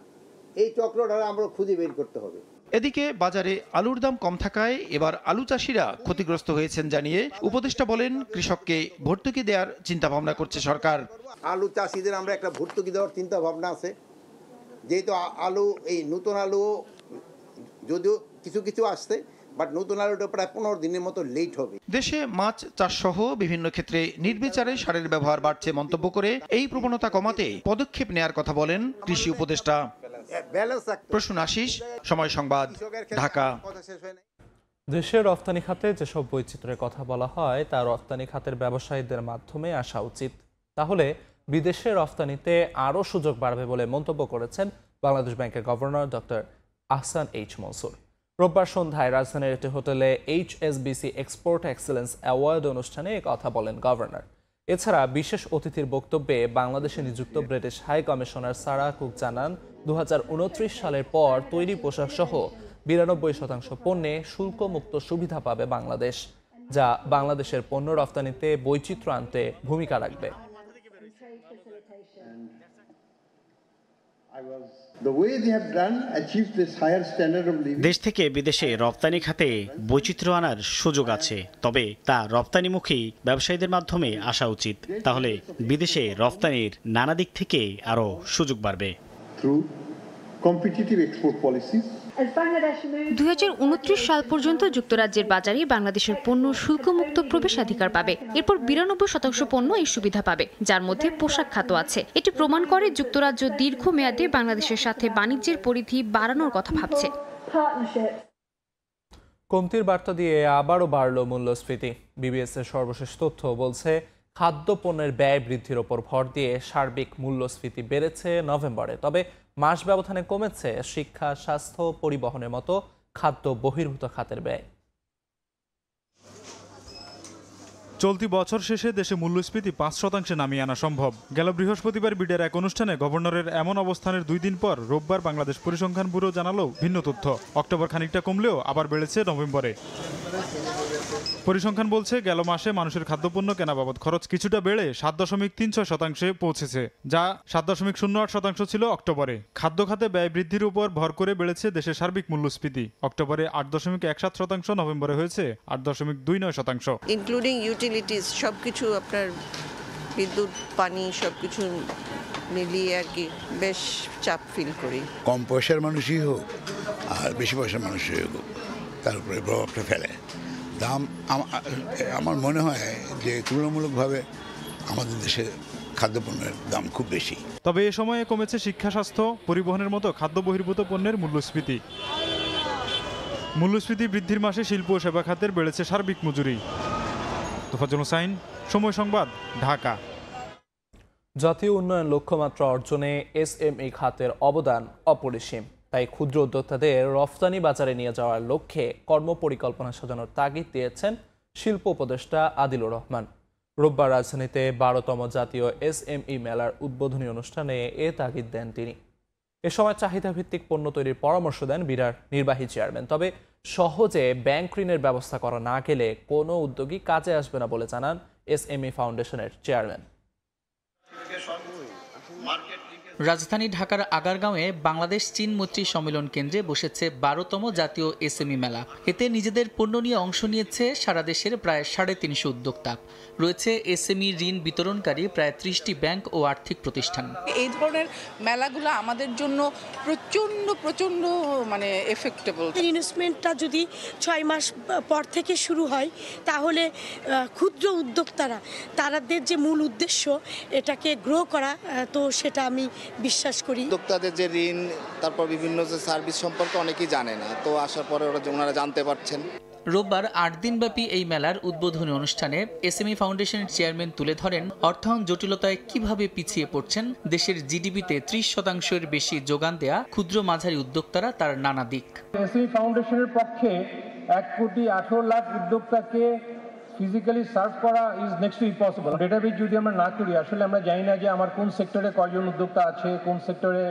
এই চক্রটা আমরা খুঁজে বের করতে হবে। এদিকে বাজারে আলুর দাম কম থাকায় এবার আলু চাষিরা ক্ষতিগ্রস্ত হয়েছেন জানিয়ে উপদেষ্টা বলেন, কৃষককে ভর্তুকি দেওয়ার চিন্তা ভাবনা করছে সরকার। আলু চাষিদের আমরা একটা ভর্তুকি দেওয়ার চিন্তা ভাবনা আছে, যেহেতু আলু এই নতুন আলু যদিও কিছু কিছু আসছে, বাট নতুন আলুটা প্রায় 15 দিনের মতো লেট হবে। দেশে মাছ চাষ সহ বিভিন্ন ক্ষেত্রে নির্বিচারে সারের ব্যবহার বাড়ছে মন্তব্য করে এই প্রবণতা কমাতে পদক্ষেপ নেয়ার কথা বলেন কৃষি উপদেষ্টা। প্রসূন আশিস, সময় সংবাদ, ঢাকা। দেশের রপ্তানি খাতে যেসব বৈচিত্র্যের কথা বলা হয় তা রপ্তানি খাতের ব্যবসায়ীদের মাধ্যমে আসা উচিত, তাহলে বিদেশে রপ্তানিতে আরও সুযোগ বাড়বে বলে মন্তব্য করেছেন বাংলাদেশ ব্যাংকের governor doctor Ahsan H Mansur. রোববার সন্ধ্যায় রাজধানীর একটি হোটেলে HSBC এক্সপোর্ট এক্সেলেন্স অ্যাওয়ার্ড অনুষ্ঠানে কথা বলেন গভর্নর। এছাড়া বিশেষ অতিথির বক্তব্যে বাংলাদেশে নিযুক্ত British high commissioner Sarah Cook জানান, 2029 সালের পর তৈরি পোশাক সহ 92% পণ্যে শুল্কমুক্ত সুবিধা পাবে বাংলাদেশ, যা বাংলাদেশের পণ্য রপ্তানিতে বৈচিত্র্য আনতে ভূমিকা রাখবে। দেশ থেকে বিদেশে রপ্তানি খাতে বৈচিত্র্য আনার সুযোগ আছে, তবে তা রপ্তানিমুখী ব্যবসায়ীদের মাধ্যমে আসা উচিত, তাহলে বিদেশে রপ্তানির নানা দিক থেকে আরও সুযোগ বাড়বে। 2029 সাল পর্যন্ত যুক্তরাজ্যের বাজারে বাংলাদেশের পণ্য শুল্কমুক্ত প্রবেশাধিকার পাবে। এরপর 92% পণ্য এই সুবিধা পাবে, যার মধ্যে পোশাক খাত আছে। এটি প্রমাণ করে যুক্তরাজ্য দীর্ঘমেয়াদে বাংলাদেশের সাথে বাণিজ্যের পরিধি বাড়ানোর কথা ভাবছে। কমতির বার্তা দিয়ে আবারও বাড়ল মূল্যস্ফীতি। বিবিএস এর সর্বশেষ তথ্য বলছে, খাদ্যপণ্যের ব্যয় বৃদ্ধির ওপর ভর দিয়ে সার্বিক মূল্যস্ফীতি বেড়েছে নভেম্বরে, তবে মাস ব্যবধানে কমেছে শিক্ষা, স্বাস্থ্য, পরিবহনের মতো খাদ্য বহির্ভূত খাতের ব্যয়। চলতি বছর শেষে দেশে মূল্যস্ফীতি 5% নামিয়ে আনা সম্ভব। গেল বৃহস্পতিবার বিডের এক অনুষ্ঠানে গভর্নরের এমন অবস্থানের 2 দিন পর রোববার বাংলাদেশ পরিসংখ্যান ব্যুরো জানালো ভিন্ন তথ্য। অক্টোবর খানিকটা কমলেও আবার বেড়েছে নভেম্বরে। পরিসংখ্যান বলছে, গেল মাসে মানুষের খাদ্যপণ্য কেনা বাবদ খরচ কিছুটা বেড়ে 7.36% পৌঁছেছে, যা 7.08% ছিল অক্টোবরে। খাদ্য খাতে ব্যয় বৃদ্ধির উপর ভর করে বেড়েছে দেশের সার্বিক মূল্যস্ফীতি। অক্টোবরে 8.17%, নভেম্বরে হয়েছে 8.29%। ইনক্লুডিং ইউটিলিটিস সবকিছু, আপনার বিদ্যুৎ, পানি সবকিছু মিলিয়ে আর কি বেশ চাপ ফিল করি। কম পয়সার মানুষই হোক আর বেশি পয়সার মানুষই হোক, তার উপরে প্রভাবটা ফেলে। দাম আমার মনে হয় যে তুলনামূলকভাবে আমাদের দেশে খাদ্যপণ্যের দাম খুব বেশি। তবে এ সময়ে কমেছে শিক্ষা, স্বাস্থ্য, পরিবহনের মতো খাদ্য বহির্ভূত পণ্যের মূল্যস্ফীতি। মূল্যস্ফীতি বৃদ্ধির মাসে শিল্প ও সেবা খাতের বেড়েছে সার্বিক মজুরি। তোফাজ্জল হোসাইন, সময় সংবাদ, ঢাকা। জাতীয় উন্নয়ন লক্ষ্যমাত্রা অর্জনে SME খাতের অবদান অপরিসীম, তাই ক্ষুদ্র উদ্যোক্তাদের রফতানি বাজারে নিয়ে যাওয়ার লক্ষ্যে কর্মপরিকল্পনা সাজানোর তাগিদ দিয়েছেন শিল্প উপদেষ্টা আদিলুর রহমান। রোববার রাজধানীতে 12তম জাতীয় SME মেলার উদ্বোধনী অনুষ্ঠানে এ তাগিদ দেন তিনি। এ সময় চাহিদাভিত্তিক পণ্য তৈরির পরামর্শ দেন বিডার নির্বাহী চেয়ারম্যান। তবে সহজে ব্যাংক ঋণের ব্যবস্থা করা না গেলে কোনো উদ্যোগই কাজে আসবে না বলে জানান SME ফাউন্ডেশনের চেয়ারম্যান। রাজধানী ঢাকার আগারগাঁওয়ে বাংলাদেশ চীন মৈত্রী সম্মেলন কেন্দ্রে বসেছে 12তম জাতীয় SME মেলা। এতে নিজেদের পণ্য নিয়ে অংশ নিয়েছে সারা দেশের প্রায় 350 উদ্যোক্তা। রয়েছে SME ঋণ বিতরণকারী প্রায় 30টি ব্যাংক ও আর্থিক প্রতিষ্ঠান। এই ধরনের মেলাগুলো আমাদের জন্য প্রচণ্ড মানে এফেক্টেবল। ইনভেস্টমেন্টটা যদি 6 মাস পর থেকে শুরু হয়, তাহলে ক্ষুদ্র উদ্যোক্তারা তাদের যে মূল উদ্দেশ্য এটাকে গ্রো করা, তো সেটা আমি বিশ্বাস করি। উদ্যোক্তাদের যে ঋণ, তারপর বিভিন্ন যে সার্ভিস সম্পর্কে অনেকেই জানে না, তো আসার পরে ওনারা জানতে পারছেন। রোববার 8 দিনব্যাপী এই মেলার উদ্বোধনী অনুষ্ঠানে SME ফাউন্ডেশনের চেয়ারম্যান তুলে ধরেন অর্থায়ন জটিলতায় কিভাবে পিছিয়ে পড়ছেন দেশের GDP-তে 30% বেশি যোগান দেয়া ক্ষুদ্র মাঝারি উদ্যোক্তারা, তার নানা দিক। SME ফাউন্ডেশনের পক্ষে 1,18,00,000 উদ্যোক্তাকে ফিজিক্যালি সার্ভ করা is next to impossible. Database যদি আমরা না করি, আসলে আমরা জানি না যে আমার কোন সেক্টরে কয়জন উদ্যোক্তা আছে, কোন সেক্টরে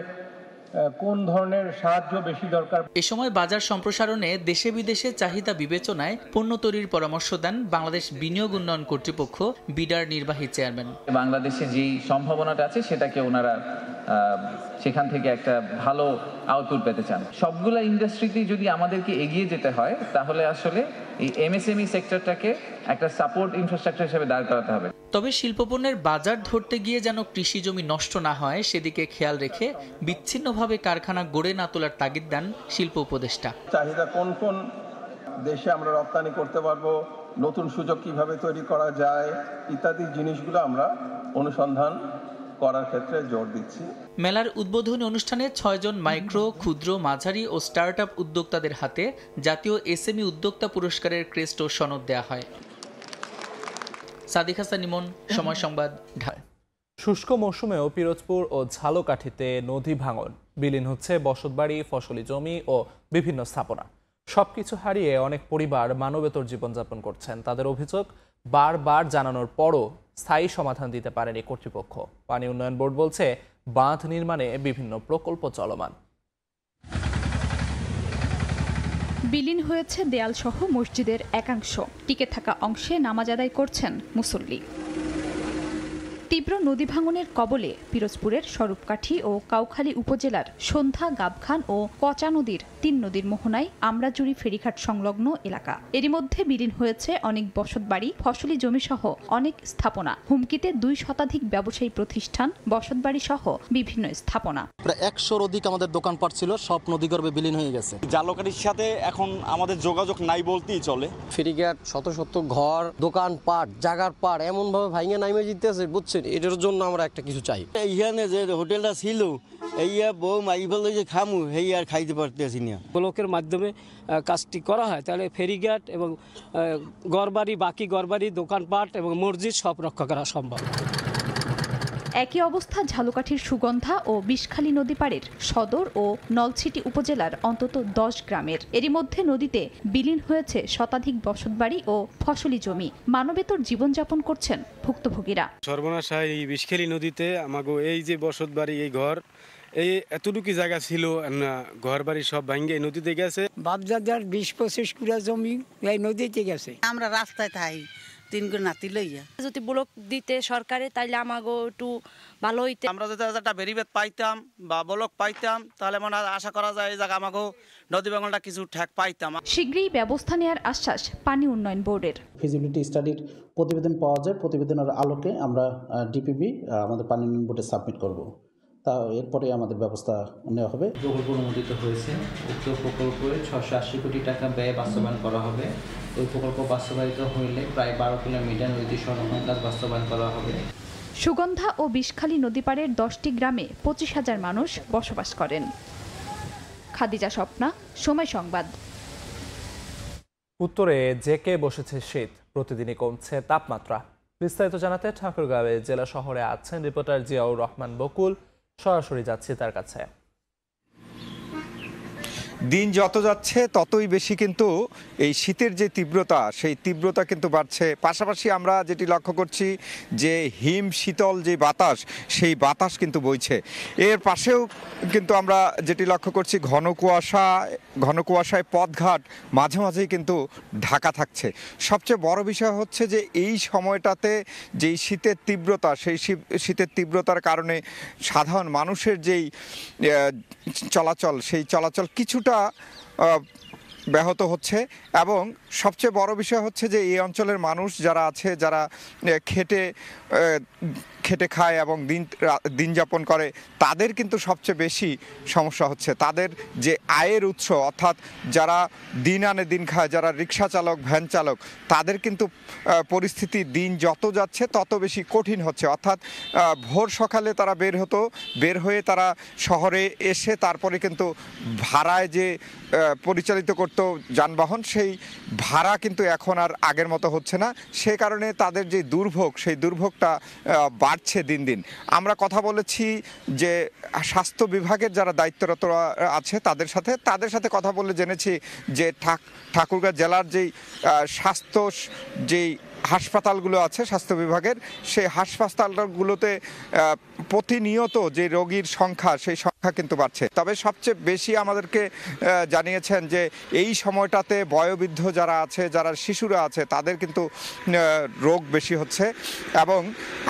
কোন ধরনের সাহায্য বেশি দরকার। এ সময় বাজার সম্প্রসারণে দেশে বিদেশে চাহিদা বিবেচনায় পণ্য তৈরির পরামর্শ দেন বাংলাদেশ বিনিয়োগ উন্নয়ন কর্তৃপক্ষ বিডার নির্বাহী চেয়ারম্যান। বাংলাদেশে যেই সম্ভাবনাটা আছে সেটাকে ওনারা সেখান থেকে একটা ভালো আউটপুট পেতে চান। সবগুলা ইন্ডাস্ট্রিতে যদি আমাদেরকে এগিয়ে যেতে হয় তাহলে আসলে এই এমএসএমই সেক্টরটাকে একটা সাপোর্ট ইনফ্রাস্ট্রাকচার হিসেবে দাঁড় করাতে হবে। তবে শিল্পপণ্যের বাজার ধরতে গিয়ে যেন কৃষি জমি নষ্ট না হয় সেদিকে খেয়াল রেখে বিচ্ছিন্নভাবে কারখানা গড়ে না তোলার তাগিদ দেন শিল্প উপদেষ্টা। চাহিদা কোন কোন দেশে আমরা রপ্তানি করতে পারবো, নতুন সুযোগ কিভাবে তৈরি করা যায় ইত্যাদি জিনিসগুলো আমরা অনুসন্ধান করার ক্ষেত্রে জোর দিচ্ছি। মেলার উদ্বোধনী অনুষ্ঠানে 6 জন মাইক্রো, ক্ষুদ্র, মাঝারি ও স্টার্টআপ উদ্যোক্তাদের হাতে জাতীয় এসএমই উদ্যোক্তা পুরস্কারের ক্রেস্ট ও সনদ দেওয়া হয়। সাদিক হাসান ইমন, সময় সংবাদ, ঢাকা। শুষ্ক মৌসুমেও পিরোজপুর ও ঝালকাঠিতে নদী ভাঙন, বিলীন হচ্ছে বসতবাড়ি, ফসলি জমি ও বিভিন্ন স্থাপনা। সবকিছু হারিয়ে অনেক পরিবার মানবেতর জীবনযাপন করছেন। তাদের অভিযোগ, বারবার জানানোর পরও স্থায়ী সমাধান দিতে পারেনি কর্তৃপক্ষ। পানি উন্নয়ন বোর্ড বলছে বাঁধ নির্মাণে বিভিন্ন প্রকল্প চলমান। বিলীন হয়েছে দেয়ালসহ মসজিদের একাংশ, টিকে থাকা অংশে নামাজ আদায় করছেন মুসল্লি। তীব্র নদী ভাঙনের কবলে পিরোজপুরের স্বরূপকাঠি ও কাউখালী উপজেলার সন্ধ্যা, গাবখান ও কচা নদীর 3 নদীর মোহনায় আমরাজুড়ি ফেরিঘাট সংলগ্ন এলাকা। এরই মধ্যে বিলীন হয়েছে অনেক বসতবাড়ি, ফসলি জমিসহ অনেক স্থাপনা। হুমকিতে 2 শতাধিক ব্যবসায়ী প্রতিষ্ঠান, বসতবাড়ি সহ বিভিন্ন স্থাপনা। প্রায় 100-র অধিক আমাদের দোকানপাট ছিল, সব নদীগর্ভে বিলীন হয়ে গেছে। ঝালকাঠির সাথে এখন আমাদের যোগাযোগ নাই বলতেই চলে। ফেরিঘাট, শত শত ঘর, দোকানপাট, জাগার পাট এমনভাবে ভাঙে নামে যেতেছে, বুঝছেন? এটার জন্য আমরা একটা কিছু চাই। এইখানে যে হোটেলটা ছিল এইয়া বউ মাই বলে যে খামু এই আর খাইতে পারতেছি না। ব্লকের মাধ্যমে কাজটি করা হয় তাহলে ফেরিঘাট এবং ঘরবাড়ি, বাকি ঘরবাড়ি, দোকানপাট এবং মসজিদ সব রক্ষা করা সম্ভব। একই অবস্থা ঝালকাঠির সুগন্ধা ও বিষখালী নদী পাড়ের সদর ও নলছিটি উপজেলার অন্তত 10 গ্রামের। এরই মধ্যে নদীতে বিলীন হয়েছে শতাধিক বসতবাড়ি ও ফসলি জমি। মানবেতর জীবনযাপন করছেন ভুক্তভোগীরা। সর্বনাশ হয় এই বিষখালী নদীতে। আমাগো এই যে বসতবাড়ি, এই ঘর, এই এতটুকু জায়গা ছিল না, ঘর বাড়ি সব ভাঙ্গে নদীতে গেছে। বাপজাদার 20-25 কুড়া জমি এই নদীতে গেছে। আমরা রাস্তায় থাই 3 গুণ নাতি লইয়া। যদি ব্লক দিতে সরকারে তাইলে আমাগো একটু ভালো হইতে। আমরা যদি একটা বেরিবেদ পাইতাম বা ব্লক পাইতাম তাহলে মনে আশা করা যায় এই জায়গা আমাগো নদী ভাঙনটা কিছু ঠেক পাইতাম। শীঘ্রই ব্যবস্থা নেওয়ার আশ্বাস পানি উন্নয়ন বোর্ডের। ফিজিবিলিটি স্টাডির প্রতিবেদন পাওয়া যায়, প্রতিবেদনের আলোকে আমরা ডিপিবি আমাদের পানি উন্নয়ন বোর্ডে সাবমিট করব। তা এরপরে আমাদের ব্যবস্থা নেওয়া হবে। প্রকল্প অনুমোদিত হয়েছে, উক্ত প্রকল্পে 680 কোটি টাকা ব্যয় বাস্তবায়ন করা হবে। ওই প্রকল্প বাস্তবায়িত হইলে প্রায় 12 কিলোমিটার নদী সংরক্ষণ কাজ বাস্তবায়ন করা হবে। সুগন্ধা ও বিষখালী নদীপাড়ের 10টি গ্রামে 25,000 মানুষ বসবাস করেন। খাদিজা স্বপ্না, সময় সংবাদ। উত্তরে জেকে বসেছে শীত, প্রতিদিনই কমছে তাপমাত্রা। বিস্তারিত জানাতে ঠাকুরগাঁওয়ে জেলা শহরে আছেন রিপোর্টার জিয়াউর রহমান বকুল। সরাসরি যাচ্ছি তার কাছে। দিন যত যাচ্ছে ততই বেশি কিন্তু এই শীতের যে তীব্রতা, সেই তীব্রতা কিন্তু বাড়ছে। পাশাপাশি আমরা যেটি লক্ষ্য করছি যে হিম শীতল যে বাতাস, সেই বাতাস কিন্তু বইছে। এর পাশেও কিন্তু আমরা যেটি লক্ষ্য করছি ঘন কুয়াশায় পথঘাট মাঝে মাঝেই কিন্তু ঢাকা থাকছে। সবচেয়ে বড় বিষয় হচ্ছে যে এই সময়টাতে যেই শীতের তীব্রতা, সেই শীতের তীব্রতার কারণে সাধারণ মানুষের যেই চলাচল, সেই চলাচল কিছুটা ব্যাহত হচ্ছে। এবং সবচেয়ে বড় বিষয় হচ্ছে যে এই অঞ্চলের মানুষ যারা আছে, যারা খেটে খায় এবং দিন যাপন করে, তাদের কিন্তু সবচেয়ে বেশি সমস্যা হচ্ছে। তাদের যে আয়ের উৎস, অর্থাৎ যারা দিন আনে দিন খায়, যারা রিক্সা চালক, ভ্যান চালক, তাদের কিন্তু পরিস্থিতি দিন যত যাচ্ছে তত বেশি কঠিন হচ্ছে। অর্থাৎ ভোর সকালে তারা বের হয়ে তারা শহরে এসে তারপরে কিন্তু ভাড়ায় যে পরিচালিত করত যানবাহন, সেই ভাড়া কিন্তু এখন আর আগের মতো হচ্ছে না। সে কারণে তাদের যে দুর্ভোগ, সেই দুর্ভোগটা বাড়ছে দিন দিন। আমরা কথা বলেছি যে স্বাস্থ্য বিভাগের যারা দায়িত্বরত আছে তাদের সাথে কথা বলে জেনেছি যে ঠাকুরগাঁও জেলার যেই স্বাস্থ্য যেই হাসপাতালগুলো আছে স্বাস্থ্য বিভাগের, সেই হাসপাতালগুলোতে প্রতিনিয়ত যে রোগীর সংখ্যা, সেই কিন্তু বাড়ছে। তবে সবচেয়ে বেশি আমাদেরকে জানিয়েছেন যে এই সময়টাতে বয়োবৃদ্ধ যারা আছে, যারা শিশুরা আছে, তাদের কিন্তু রোগ বেশি হচ্ছে এবং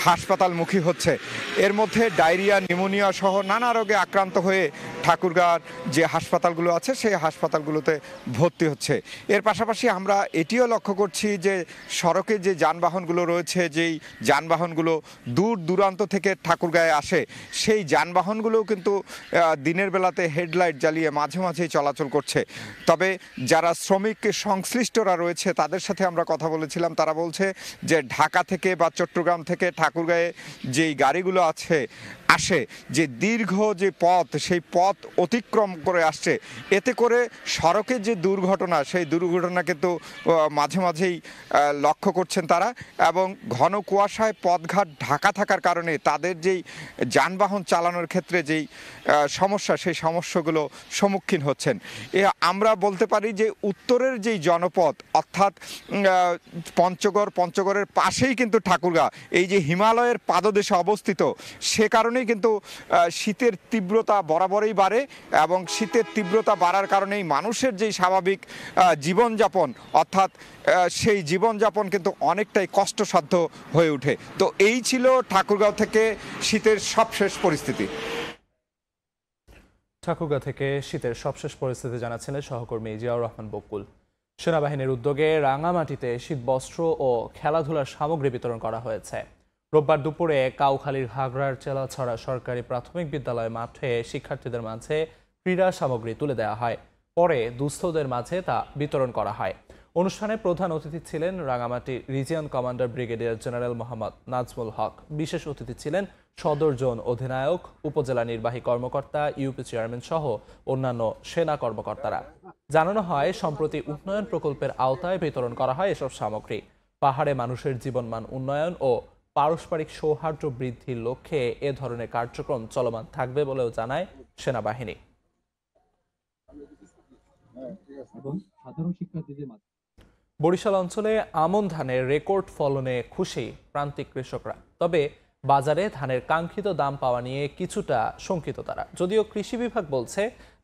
হাসপাতালমুখী হচ্ছে। এর মধ্যে ডায়রিয়া, নিউমোনিয়া সহ নানা রোগে আক্রান্ত হয়ে ঠাকুরগাঁর যে হাসপাতালগুলো আছে সেই হাসপাতালগুলোতে ভর্তি হচ্ছে। এর পাশাপাশি আমরা এটিও লক্ষ্য করছি যে সড়কে যে যানবাহনগুলো রয়েছে, যেই যানবাহনগুলো দূর দূরান্ত থেকে ঠাকুরগাঁয়ে আসে, সেই যানবাহনগুলোও কিন্তু দিনের বেলাতে হেডলাইট জ্বালিয়ে মাঝে মাঝেই চলাচল করছে। তবে যারা শ্রমিক সংশ্লিষ্টরা রয়েছে তাদের সাথে আমরা কথা বলেছিলাম, তারা বলছে যে ঢাকা থেকে বা চট্টগ্রাম থেকে ঠাকুরগাঁয়ে যেই গাড়িগুলো আসে যে দীর্ঘ যে পথ, সেই পথ অতিক্রম করে আসছে, এতে করে সড়কের যে দুর্ঘটনা, সেই দুর্ঘটনা কিন্তু মাঝে মাঝেই লক্ষ্য করছেন তারা। এবং ঘন কুয়াশায় পথঘাট ঢাকা থাকার কারণে তাদের যেই যানবাহন চালানোর ক্ষেত্রে যেই সমস্যা, সেই সমস্যাগুলো সম্মুখীন হচ্ছেন। আমরা বলতে পারি যে উত্তরের যেই জনপদ অর্থাৎ পঞ্চগড়ের পাশেই কিন্তু ঠাকুরগাঁ, এই যে হিমালয়ের পাদদেশে অবস্থিত, সে কারণেই কিন্তু শীতের তীব্রতা বরাবরই বাড়ে এবং শীতের তীব্রতা বাড়ার কারণেই মানুষের যেই স্বাভাবিক জীবনযাপন অর্থাৎ সেই জীবনযাপন কিন্তু অনেকটাই কষ্টসাধ্য হয়ে ওঠে। তো এই ছিল ঠাকুরগাঁও থেকে শীতের সবশেষ পরিস্থিতি। ঠাকুরগাঁ থেকে শীতের সবশেষ পরিস্থিতি জানাচ্ছিলেন সহকর্মী জিয়াউর রহমান বকুল। সেনাবাহিনীর উদ্যোগে রাঙামাটিতে শীতবস্ত্র ও খেলাধুলার সামগ্রী বিতরণ করা হয়েছে। রোববার দুপুরে কাউখালীর ঘাগড়ার চেলাছড়া সরকারি প্রাথমিক বিদ্যালয় মাঠে শিক্ষার্থীদের মাঝে ক্রীড়া সামগ্রী তুলে দেওয়া হয়। পরে দুস্থদের মাঝে তা বিতরণ করা হয়। অনুষ্ঠানে প্রধান অতিথি ছিলেন Rangamati region commander brigadier general Mohammad Nazmul Haque. বিশেষ অতিথি ছিলেন সদর জোন অধিনায়ক, উপজেলা নির্বাহী কর্মকর্তা, ইউপি চেয়ারম্যান সহ অন্যান্য সেনা কর্মকর্তারা। জানানো হয়, সম্প্রতি উন্নয়ন প্রকল্পের আওতায় বিতরণ করা হয় এসব সামগ্রী। পাহাড়ে মানুষের জীবনমান উন্নয়ন ও পারস্পরিক সৌহার্দ্য বৃদ্ধির লক্ষ্যে এ ধরনের কার্যক্রম চলমান থাকবে বলেও জানায় সেনাবাহিনী। বরিশাল অঞ্চলে আমন ধানের রেকর্ড ফলনে খুশি প্রান্তিক কৃষকরা। তবে বাজারে ধানের কাঙ্ক্ষিত দাম পাওয়া নিয়ে কিছুটা শঙ্কিত তারা। যদিও কৃষি বিভাগ বলছে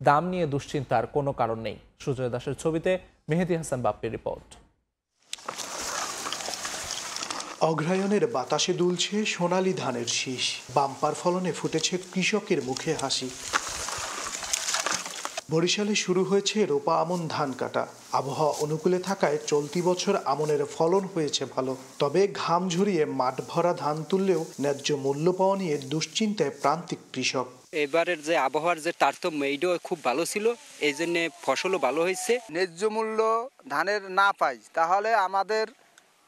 দাম নিয়ে দুশ্চিন্তার কোনো কারণ নেই। সুজয় দাসের ছবিতে মেহেদী হাসান বাপ্পির রিপোর্ট। অগ্রায়ণের বাতাসে দুলছে সোনালী ধানের শীষ। বাম্পার ফলনে ফুটেছে কৃষকের মুখে হাসি। বরিশালে শুরু হয়েছে রোপা আমন ধান কাটা। আবহাওয়া অনুকূলে থাকায় চলতি বছর আমনের ফলন হয়েছে ভালো। তবে ঘাম ঝরিয়ে মাঠ ভরা ধান তুললেও ন্যায্য মূল্য পাওয়া নিয়ে দুশ্চিন্তায় প্রান্তিক কৃষক। এবারের যে আবহাওয়ার যে তারতম্য, এইটাও খুব ভালো ছিল, এই জন্য ফসলও ভালো হয়েছে। ন্যায্য মূল্য ধানের না পাই তাহলে আমাদের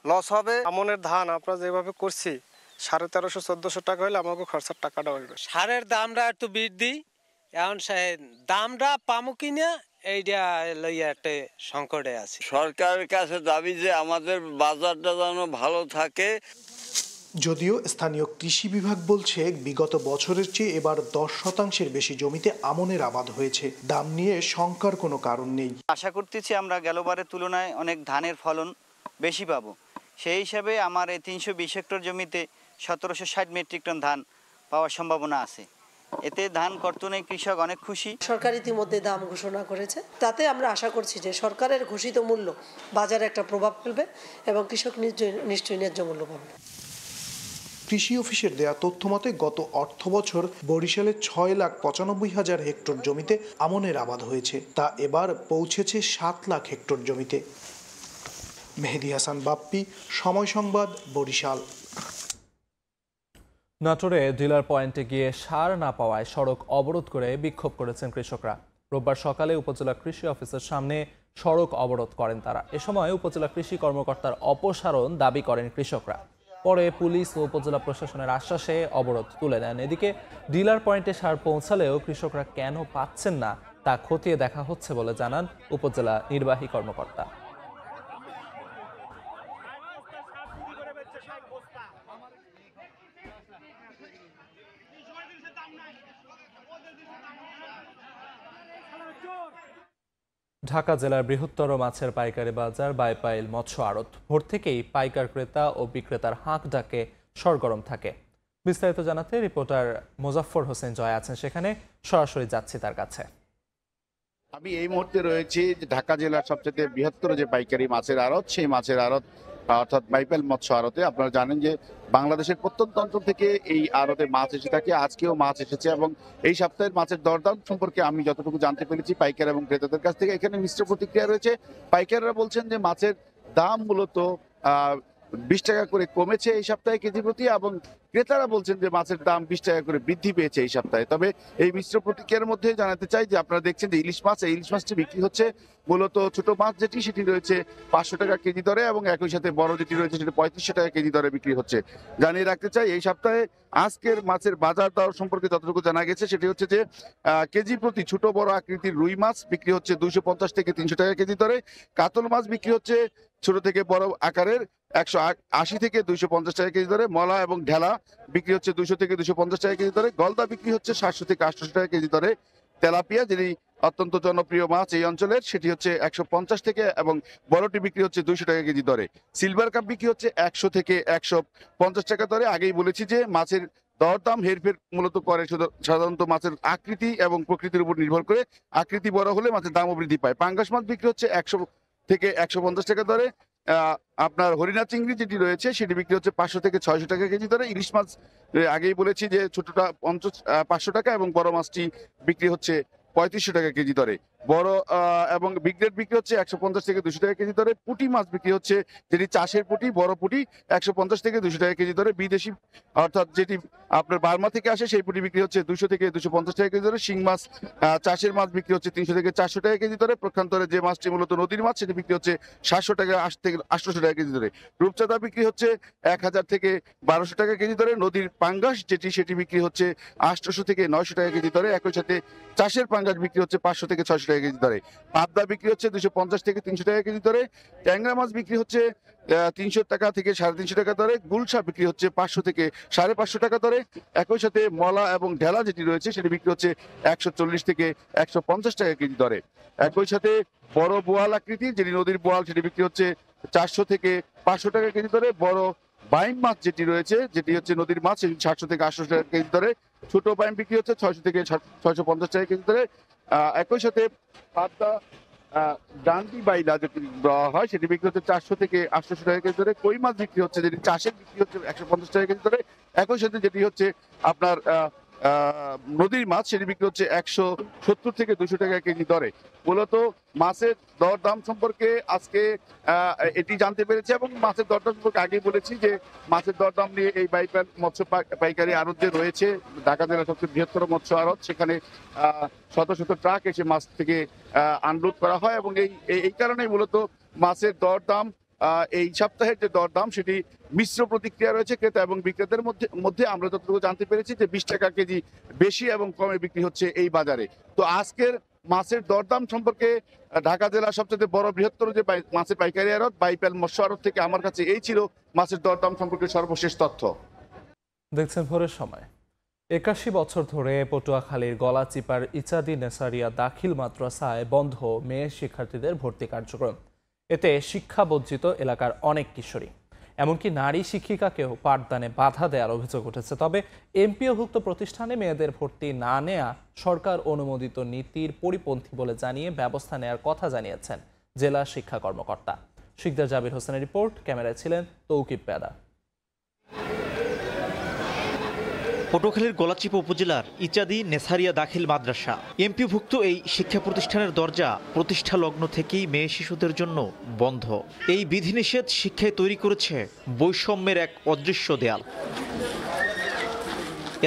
লস হবে। আমনের ধান আমরা যেভাবে করছি 1350-1400 টাকা হলে আমাকে খরচার টাকাটা হইবে। সারের দামটা একটু বৃদ্ধি, এখন দামটা পামু কিনা এইটা লইয়া একটা সংকটে আছে। সরকারের কাছে দাবি যে আমাদের বাজারটা যেন ভালো থাকে। যদিও স্থানীয় কৃষি বিভাগ বলছে বিগত বছরের চেয়ে এবার 10% বেশি জমিতে আমনের আবাদ হয়েছে। দাম নিয়ে শঙ্কার কোনো কারণ নেই। আশা করতেছি আমরা গেলবারের তুলনায় অনেক ধানের ফলন বেশি পাবো। সেই হিসাবে আমার এই 320 হেক্টর জমিতে 1760 মেট্রিক টন ধান পাওয়ার সম্ভাবনা আছে। এতে ধান কর্তনে কৃষক অনেক খুশি। সরকার ইতিমধ্যে দাম ঘোষণা করেছে, তাতে আমরা আশা করছি যে সরকারের ঘোষিত মূল্য বাজারে একটা প্রভাব ফেলবে এবং কৃষক নিশ্চয়ই ন্যায্য মূল্য পাবে। কৃষি অফিসের দেয়া তথ্য মতে গত অর্থ বছর বরিশালে 6,95,000 হেক্টর জমিতে আমনের আবাদ হয়েছে, তা এবার পৌঁছেছে 7 লাখ হেক্টর জমিতে। মেহেদী হাসান বাপ্পি, সময় সংবাদ, বরিশাল। নাটোরে ডিলার পয়েন্টে গিয়ে সার না পাওয়ায় সড়ক অবরোধ করে বিক্ষোভ করেছেন কৃষকরা। রোববার সকালে উপজেলা কৃষি অফিসের সামনে সড়ক অবরোধ করেন তারা। এ সময় উপজেলা কৃষি কর্মকর্তার অপসারণ দাবি করেন কৃষকরা। পরে পুলিশ ও উপজেলা প্রশাসনের আশ্বাসে অবরোধ তুলে নেন। এদিকে ডিলার পয়েন্টে সার পৌঁছালেও কৃষকরা কেন পাচ্ছেন না তা খতিয়ে দেখা হচ্ছে বলে জানান উপজেলা নির্বাহী কর্মকর্তা। ঢাকা জেলার বৃহত্তর মাছের পাইকারি বাজার বাইপাইল মৎস্য আড়ত ভোর থেকেই পাইকার ক্রেতা ও বিক্রেতার হাঁক ডাকে সরগরম থাকে। বিস্তারিত জানাতে রিপোর্টার মোজাফফর হোসেন জয় আছেন সেখানে, সরাসরি যাচ্ছি তার কাছে। আমি এই মুহূর্তে রয়েছি ঢাকা জেলার সবচেয়ে বৃহত্তর যে পাইকারি মাছের আড়ত, সেই মাছের আড়ত অর্থাৎ বাইপেল মৎস্য আড়তে। আপনারা জানেন যে বাংলাদেশের প্রত্যন্ত অঞ্চল থেকে এই আড়তে মাছ এসে থাকে, আজকেও মাছ এসেছে এবং এই সপ্তাহের মাছের দরদাম সম্পর্কে আমি যতটুকু জানতে পেরেছি পাইকার এবং ক্রেতাদের কাছ থেকে, এখানে মিশ্র প্রতিক্রিয়া রয়েছে। পাইকাররা বলছেন যে মাছের দাম মূলত 20 টাকা করে কমেছে এই সপ্তাহে কেজি প্রতি, এবং ক্রেতারা বলছেন যে মাছের দাম 20 টাকা করে বৃদ্ধি পেয়েছে এই সপ্তাহে। তবে এই মিশ্র প্রতিক্রিয়ার মধ্যে জানাতে চাই যে আপনারা দেখছেন যে ইলিশ মাছ, এই ইলিশ মাছটি বিক্রি হচ্ছে মূলত ছোট মাছ যেটি সেটি রয়েছে 500 টাকা কেজি দরে, এবং একই সাথে বড় যেটি রয়েছে সেটি 3500 টাকা কেজি দরে বিক্রি হচ্ছে। জানিয়ে রাখতে চাই এই সপ্তাহে আজকের মাছের বাজার দর সম্পর্কে যতটুকু জানা গেছে সেটি হচ্ছে যে কেজি প্রতি ছোট বড় আকৃতির রুই মাছ বিক্রি হচ্ছে 250 থেকে 300 টাকা কেজি দরে, কাতল মাছ বিক্রি হচ্ছে ছোট থেকে বড় আকারের 180 থেকে 250 টাকা কেজি দরে, মলা এবং ঢেলা বিক্রি হচ্ছে 200 থেকে 250 টাকা কেজি দরে, গলদা বিক্রি হচ্ছে 700 থেকে 800 টাকা কেজি দরে, তেলাপিয়া যিনি অত্যন্ত জনপ্রিয় মাছ এই অঞ্চলের সেটি হচ্ছে 150 থেকে, এবং বড়টি বিক্রি হচ্ছে 200 টাকা কেজি দরে, সিলভার কাপ বিক্রি হচ্ছে 100 থেকে 150 টাকা দরে। আগেই বলেছি যে মাছের দরদাম হেরফের মূলত করে সাধারণত মাছের আকৃতি এবং প্রকৃতির উপর নির্ভর করে, আকৃতি বড় হলে মাছের দামও বৃদ্ধি পায়। পাঙ্গাস মাছ বিক্রি হচ্ছে 100 থেকে 150 টাকা দরে, আপনার হরিণা চিংড়ি যেটি রয়েছে সেটি বিক্রি হচ্ছে 500 থেকে 600 টাকা কেজি দরে। ইলিশ মাছ আগেই বলেছি যে ছোটটা 500 টাকা এবং বড় মাছটি বিক্রি হচ্ছে 3500 টাকা কেজি দরে। বড় এবং বিগ গ্রেড বিক্রি হচ্ছে 150 থেকে 200 টাকা কেজি দরে। পুঁটি মাছ বিক্রি হচ্ছে যেটি চাষের পুঁটি, বড় পুঁটি 150 থেকে 200 টাকা কেজি দরে। বিদেশি অর্থাৎ যেটি আপনার বার্মা থেকে আসে সেই পুঁটি বিক্রি হচ্ছে 200 থেকে 250 টাকা কেজি দরে। শিং মাছ চাষের মাছ বিক্রি হচ্ছে 300 থেকে 400 টাকা কেজি দরে। প্রক্ষান্তরে যে মাছটি মূলত নদীর মাছ সেটি বিক্রি হচ্ছে 700 টাকা থেকে 800 টাকা কেজি দরে। রূপচাঁদা বিক্রি হচ্ছে 1000 থেকে 1200 টাকা কেজি দরে। নদীর পাঙ্গাস যেটি সেটি বিক্রি হচ্ছে 800 থেকে 900 টাকা কেজি দরে। একই সাথে চাষের পাঙ্গাস বিক্রি হচ্ছে 500 থেকে 600 টাকা কেজি দরে। পাবদা বিক্রি হচ্ছে 250 থেকে 300 টাকা কেজি দরে। ট্যাংরা মাছ বিক্রি হচ্ছে 300 টাকা থেকে 350 টাকা দরে। গুলশা বিক্রি হচ্ছে 500 থেকে 550 টাকা দরে। একই সাথে মলা এবং ঢেলা যেটি রয়েছে সেটি বিক্রি হচ্ছে 140 থেকে 150 টাকা কেজি দরে। একই সাথে বড় বোয়াল আকৃতির যেটি নদীর বোয়াল সেটি বিক্রি হচ্ছে 400 থেকে 500 টাকা কেজি দরে। বড় বাইম মাছ যেটি রয়েছে যেটি হচ্ছে নদীর মাছ সেটি 700 থেকে 800 টাকা কেজি দরে। ছোট বাইম বিক্রি হচ্ছে 600 থেকে 650 টাকা কেজি দরে। একই সাথে পাবদা ডান্ডি বাইলা যেটি দেওয়া হয় সেটি বিক্রি হচ্ছে 400 থেকে 800 টাকা কেজি দরে। কই মাছ বিক্রি হচ্ছে যেটি চাষের বিক্রি হচ্ছে 150 টাকা কেজি দরে। একই সাথে যেটি হচ্ছে আপনার নদীর মাছ সেটি বিক্রি হচ্ছে 170 থেকে 200 টাকা কেজি দরে। মূলত মাছের দরদাম সম্পর্কে আজকে এটি জানতে পেরেছে, এবং মাছের দরদাম সম্পর্কে আগেই বলেছি যে মাছের দরদাম নিয়ে এই বাইপাল মৎস্য পাইকারি আড়ত যে রয়েছে ঢাকা জেলার সবচেয়ে বৃহত্তর মৎস্য আড়ত, সেখানে শত শত ট্রাক এসে মাছ থেকে আনলোড করা হয়, এবং এই কারণেই মূলত মাছের দরদাম এই সপ্তাহের যে দরদাম সেটি মিশ্র প্রতিক্রিয়া রয়েছে ক্রেতা এবং বিক্রেতাদের মধ্যে। আমরা যতটুকু জানতে পেরেছি যে 20 টাকা কেজি বেশি এবং কমে বিক্রি হচ্ছে এই বাজারে। তো আজকের মাছের দরদাম সম্পর্কে ঢাকা জেলার সবচেয়ে বড় বৃহত্তর যে মাছের পাইকারি আড়ত বাইপাল মৎস্য আড়ত থেকে আমার কাছে এই ছিল মাছের দরদাম সম্পর্কে সর্বশেষ তথ্য। দেখছেন ভোরের সময়। 81 বছর ধরে পটুয়াখালীর গলাচিপার ইচাদি নেসারিয়া দাখিল মাদ্রাসায় বন্ধ মেয়ে শিক্ষার্থীদের ভর্তি কার্যক্রম। এতে শিক্ষা বঞ্চিত এলাকার অনেক কিশোরী, এমনকি নারী শিক্ষিকাকেও পাঠদানে বাধা দেওয়ার অভিযোগ উঠেছে। তবে এমপিওভুক্ত প্রতিষ্ঠানে মেয়েদের ভর্তি না নেওয়া সরকার অনুমোদিত নীতির পরিপন্থী বলে জানিয়ে ব্যবস্থা নেওয়ার কথা জানিয়েছেন জেলা শিক্ষা কর্মকর্তা। শিকদার জাবির হোসেনের রিপোর্ট, ক্যামেরায় ছিলেন তৌকিব পেদা। পটুয়াখালীর গলাচিপা উপজেলার ইচাদি নেসারিয়া দাখিল মাদ্রাসা এমপিভুক্ত এই শিক্ষা প্রতিষ্ঠানের দরজা প্রতিষ্ঠা লগ্ন থেকেই মেয়ে শিশুদের জন্য বন্ধ। এই বিধিনিষেধ শিক্ষায় তৈরি করেছে বৈষম্যের এক অদৃশ্য দেয়াল।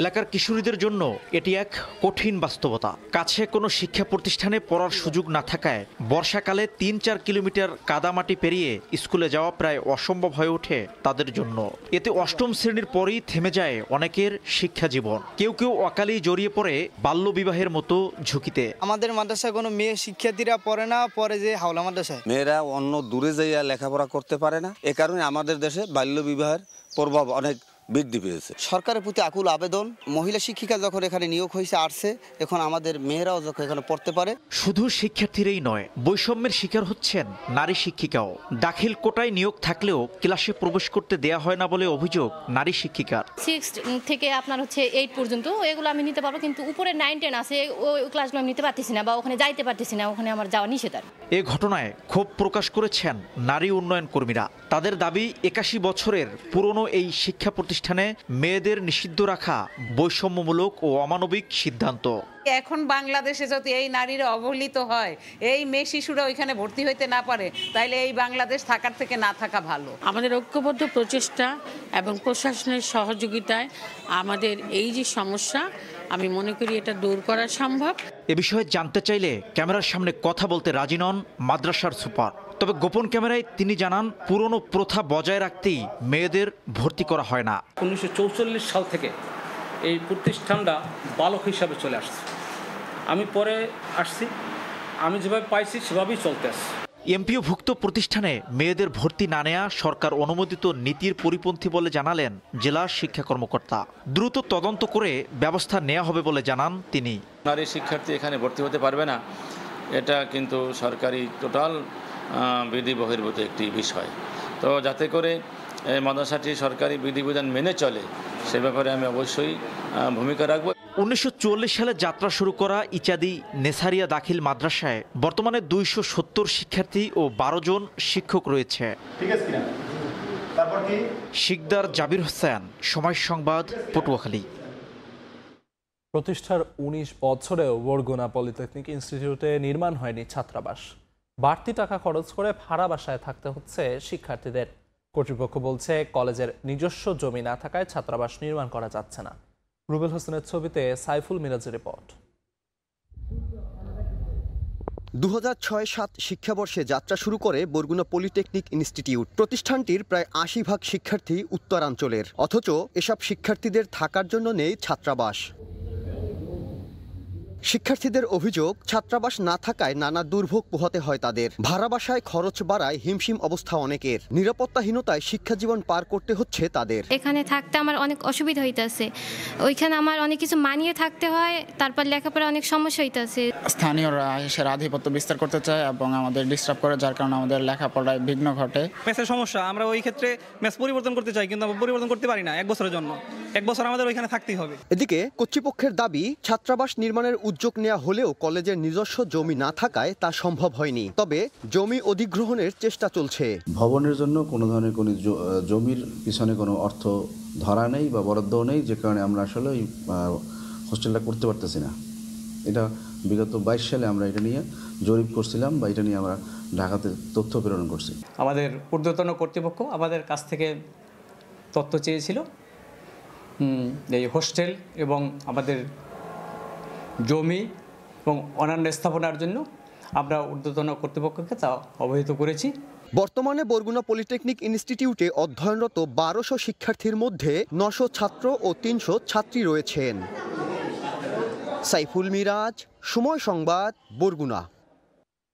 এলাকার কিশোরীদের জন্য এটি এক কঠিন বাস্তবতা। কাছে কোনো শিক্ষা প্রতিষ্ঠানে পড়ার সুযোগ না থাকায় বর্ষাকালে 3-4 কিলোমিটার কাদামাটি পেরিয়ে স্কুলে যাওয়া প্রায় অসম্ভব হয়ে ওঠে তাদের জন্য। এতে অষ্টম শ্রেণীর পরেই থেমে যায় অনেকের শিক্ষা জীবন। কেউ কেউ অকালেই জড়িয়ে পড়ে বাল্যবিবাহের মতো ঝুঁকিতে। আমাদের মাদ্রাসায় কোনো মেয়ে শিক্ষার্থীরা পড়ে না, পরে যে হাওলা মাদ্রাসায় মেয়েরা অন্য দূরে যাইয়া লেখাপড়া করতে পারে না। এ কারণে আমাদের দেশে বাল্যবিবাহের প্রভাব অনেক বৃদ্ধি পেয়েছে। সরকারের প্রতি আকুল আবেদন, মহিলা শিক্ষিকা যখন এখানে নিয়োগ হয়েছে আসছে, এখন আমাদের মেয়েরাও যখন এখানে পড়তে পারে। শুধু শিক্ষার্থীরাই নয়, বৈষম্যের শিকার হচ্ছেন নারী শিক্ষিকাও। দাখিল কোটায় নিয়োগ থাকলেও ক্লাসে প্রবেশ করতে দেয়া হয় না বলে অভিযোগ নারী শিক্ষিকার। 6 থেকে আপনার হচ্ছে 8 পর্যন্ত এগুলো আমি নিতে পারবো, কিন্তু উপরে 9, 10 আছে ওই ক্লাসগুলো আমি নিতে পারতেছি না বা ওখানে যাইতে পারতেছি না, ওখানে আমার যাওয়া নিষেধ। এ ঘটনায় ক্ষোভ প্রকাশ করেছেন নারী উন্নয়ন কর্মীরা। তাদের দাবি 81 বছরের পুরনো এই শিক্ষা প্রতিষ্ঠানে মেয়েদের নিষিদ্ধ রাখা বৈষম্যমূলক ও অমানবিক সিদ্ধান্ত। এখন বাংলাদেশে যদি এই নারীরা অবহেলিত হয়, এই মেয়ে শিশুরা ওইখানে ভর্তি হইতে না পারে, তাইলে এই বাংলাদেশ থাকার থেকে না থাকা ভালো। আমাদের ঐক্যবদ্ধ প্রচেষ্টা এবং প্রশাসনের সহযোগিতায় আমাদের এই যে সমস্যা, আমি মনে করি এটা দূর করা সম্ভব। এ বিষয়ে জানতে চাইলে ক্যামেরার সামনে কথা বলতে রাজি নন মাদ্রাসার সুপার। তবে গোপন ক্যামেরায় তিনি জানান, পুরনো প্রথা বজায় রাখতেই মেয়েদের ভর্তি করা হয় না। 1944 সাল থেকে এই প্রতিষ্ঠানটা বালক হিসাবে চলে আসছে। আমি পরে আসছি, আমি যেভাবে পাইছি সেভাবেই চলতে আসছে। এমপিওভুক্ত প্রতিষ্ঠানে মেয়েদের ভর্তি না নেওয়া সরকার অনুমোদিত নীতির পরিপন্থী বলে জানালেন জেলা শিক্ষা কর্মকর্তা। দ্রুত তদন্ত করে ব্যবস্থা নেওয়া হবে বলে জানান তিনি। নারী শিক্ষার্থী এখানে ভর্তি হতে পারবে না, এটা কিন্তু সরকারি টোটাল বিধি বহির্ভূত একটি বিষয়। তো যাতে করে মাদ্রাসাটি সরকারি বিধিবিধান মেনে চলে, সে ব্যাপারে আমি অবশ্যই ভূমিকা রাখব। 1944 সালে যাত্রা শুরু করা ইচাদি নেসারিয়া দাখিল মাদ্রাসায় বর্তমানে 270 শিক্ষার্থী ও 12 জন শিক্ষক রয়েছে। শিকদার জাবির হোসেন, সময় সংবাদ, পটুয়াখালী। প্রতিষ্ঠার 19 বছরেও বরগুনা পলিটেকনিক ইনস্টিটিউটে নির্মাণ হয়নি ছাত্রাবাস। বাড়তি টাকা খরচ করে ভাড়া বাসায় থাকতে হচ্ছে শিক্ষার্থীদের। কর্তৃপক্ষ বলছে কলেজের নিজস্ব জমি না থাকায় ছাত্রাবাস নির্মাণ করা যাচ্ছে না। রুবেল হোসেনের ছবিতে সাইফুল মিরাজের রিপোর্ট। 2006-07 শিক্ষাবর্ষে যাত্রা শুরু করে বরগুনা পলিটেকনিক ইনস্টিটিউট। প্রতিষ্ঠানটির প্রায় 80% শিক্ষার্থী উত্তরাঞ্চলের, অথচ এসব শিক্ষার্থীদের থাকার জন্য নেই ছাত্রাবাস। শিক্ষার্থীদের অভিযোগ, ছাত্রাবাস না থাকায় নানা দুর্ভোগ পোহাতে হয় তাদের। ভাড়া বাসায় খরচ বাড়ায় হিমশিম অবস্থা অনেকের। নিরাপত্তাহীনতায় শিক্ষা জীবন পার করতে হচ্ছে তাদের। এখানে থাকতে আমার অনেক অসুবিধা হইতেছে, ওইখানে আমার অনেক কিছু মানিয়ে থাকতে হয়, তারপর লেখাপড়া অনেক সমস্যা হইতেছে। স্থানীয়রা এসে আধিপত্য বিস্তার করতে চায় এবং আমাদের ডিস্টার্ব করে, যার কারণে আমাদের লেখাপড়ায় বিঘ্ন ঘটে। মেসের সমস্যা, আমরা ওই ক্ষেত্রে মেস পরিবর্তন করতে চাই, কিন্তু আমরা পরিবর্তন করতে পারি না 1 বছরের জন্য। 1 বছর আমাদের ওইখানে থাকতেই হবে। এদিকে কর্তৃপক্ষের দাবি, ছাত্রাবাস নির্মাণের উদ্যোগ নেওয়া হলেও কলেজের নিজস্ব জমি না থাকায় তা সম্ভব হয়নি। তবে জমি অধিগ্রহণের চেষ্টা চলছে। ভবনের জন্য কোনো ধরনের কোনো জমির পিছনে কোনো অর্থ ধরা নেই বা বরাদ্দও নেই, যে কারণে আমরা আসলে হোস্টেলটা করতে পারতেছি না। এটা বিগত 22 সালে আমরা এটা নিয়ে জরিপ করছিলাম বা এটা নিয়ে আমরা ঢাকাতে তথ্য প্রেরণ করছি। আমাদের ঊর্ধ্বতন কর্তৃপক্ষ আমাদের কাছ থেকে তথ্য চেয়েছিল এই হোস্টেল এবং আমাদের জমি এবং অন্যান্য স্থাপনার জন্য। আমরা ঊর্ধ্বতন কর্তৃপক্ষকে তা অবহিত করেছি। বর্তমানে বরগুনা পলিটেকনিক ইনস্টিটিউটে অধ্যয়নরত 1200 শিক্ষার্থীর মধ্যে 900 ছাত্র ও 300 ছাত্রী রয়েছেন। সাইফুল মিরাজ, সময় সংবাদ, বরগুনা।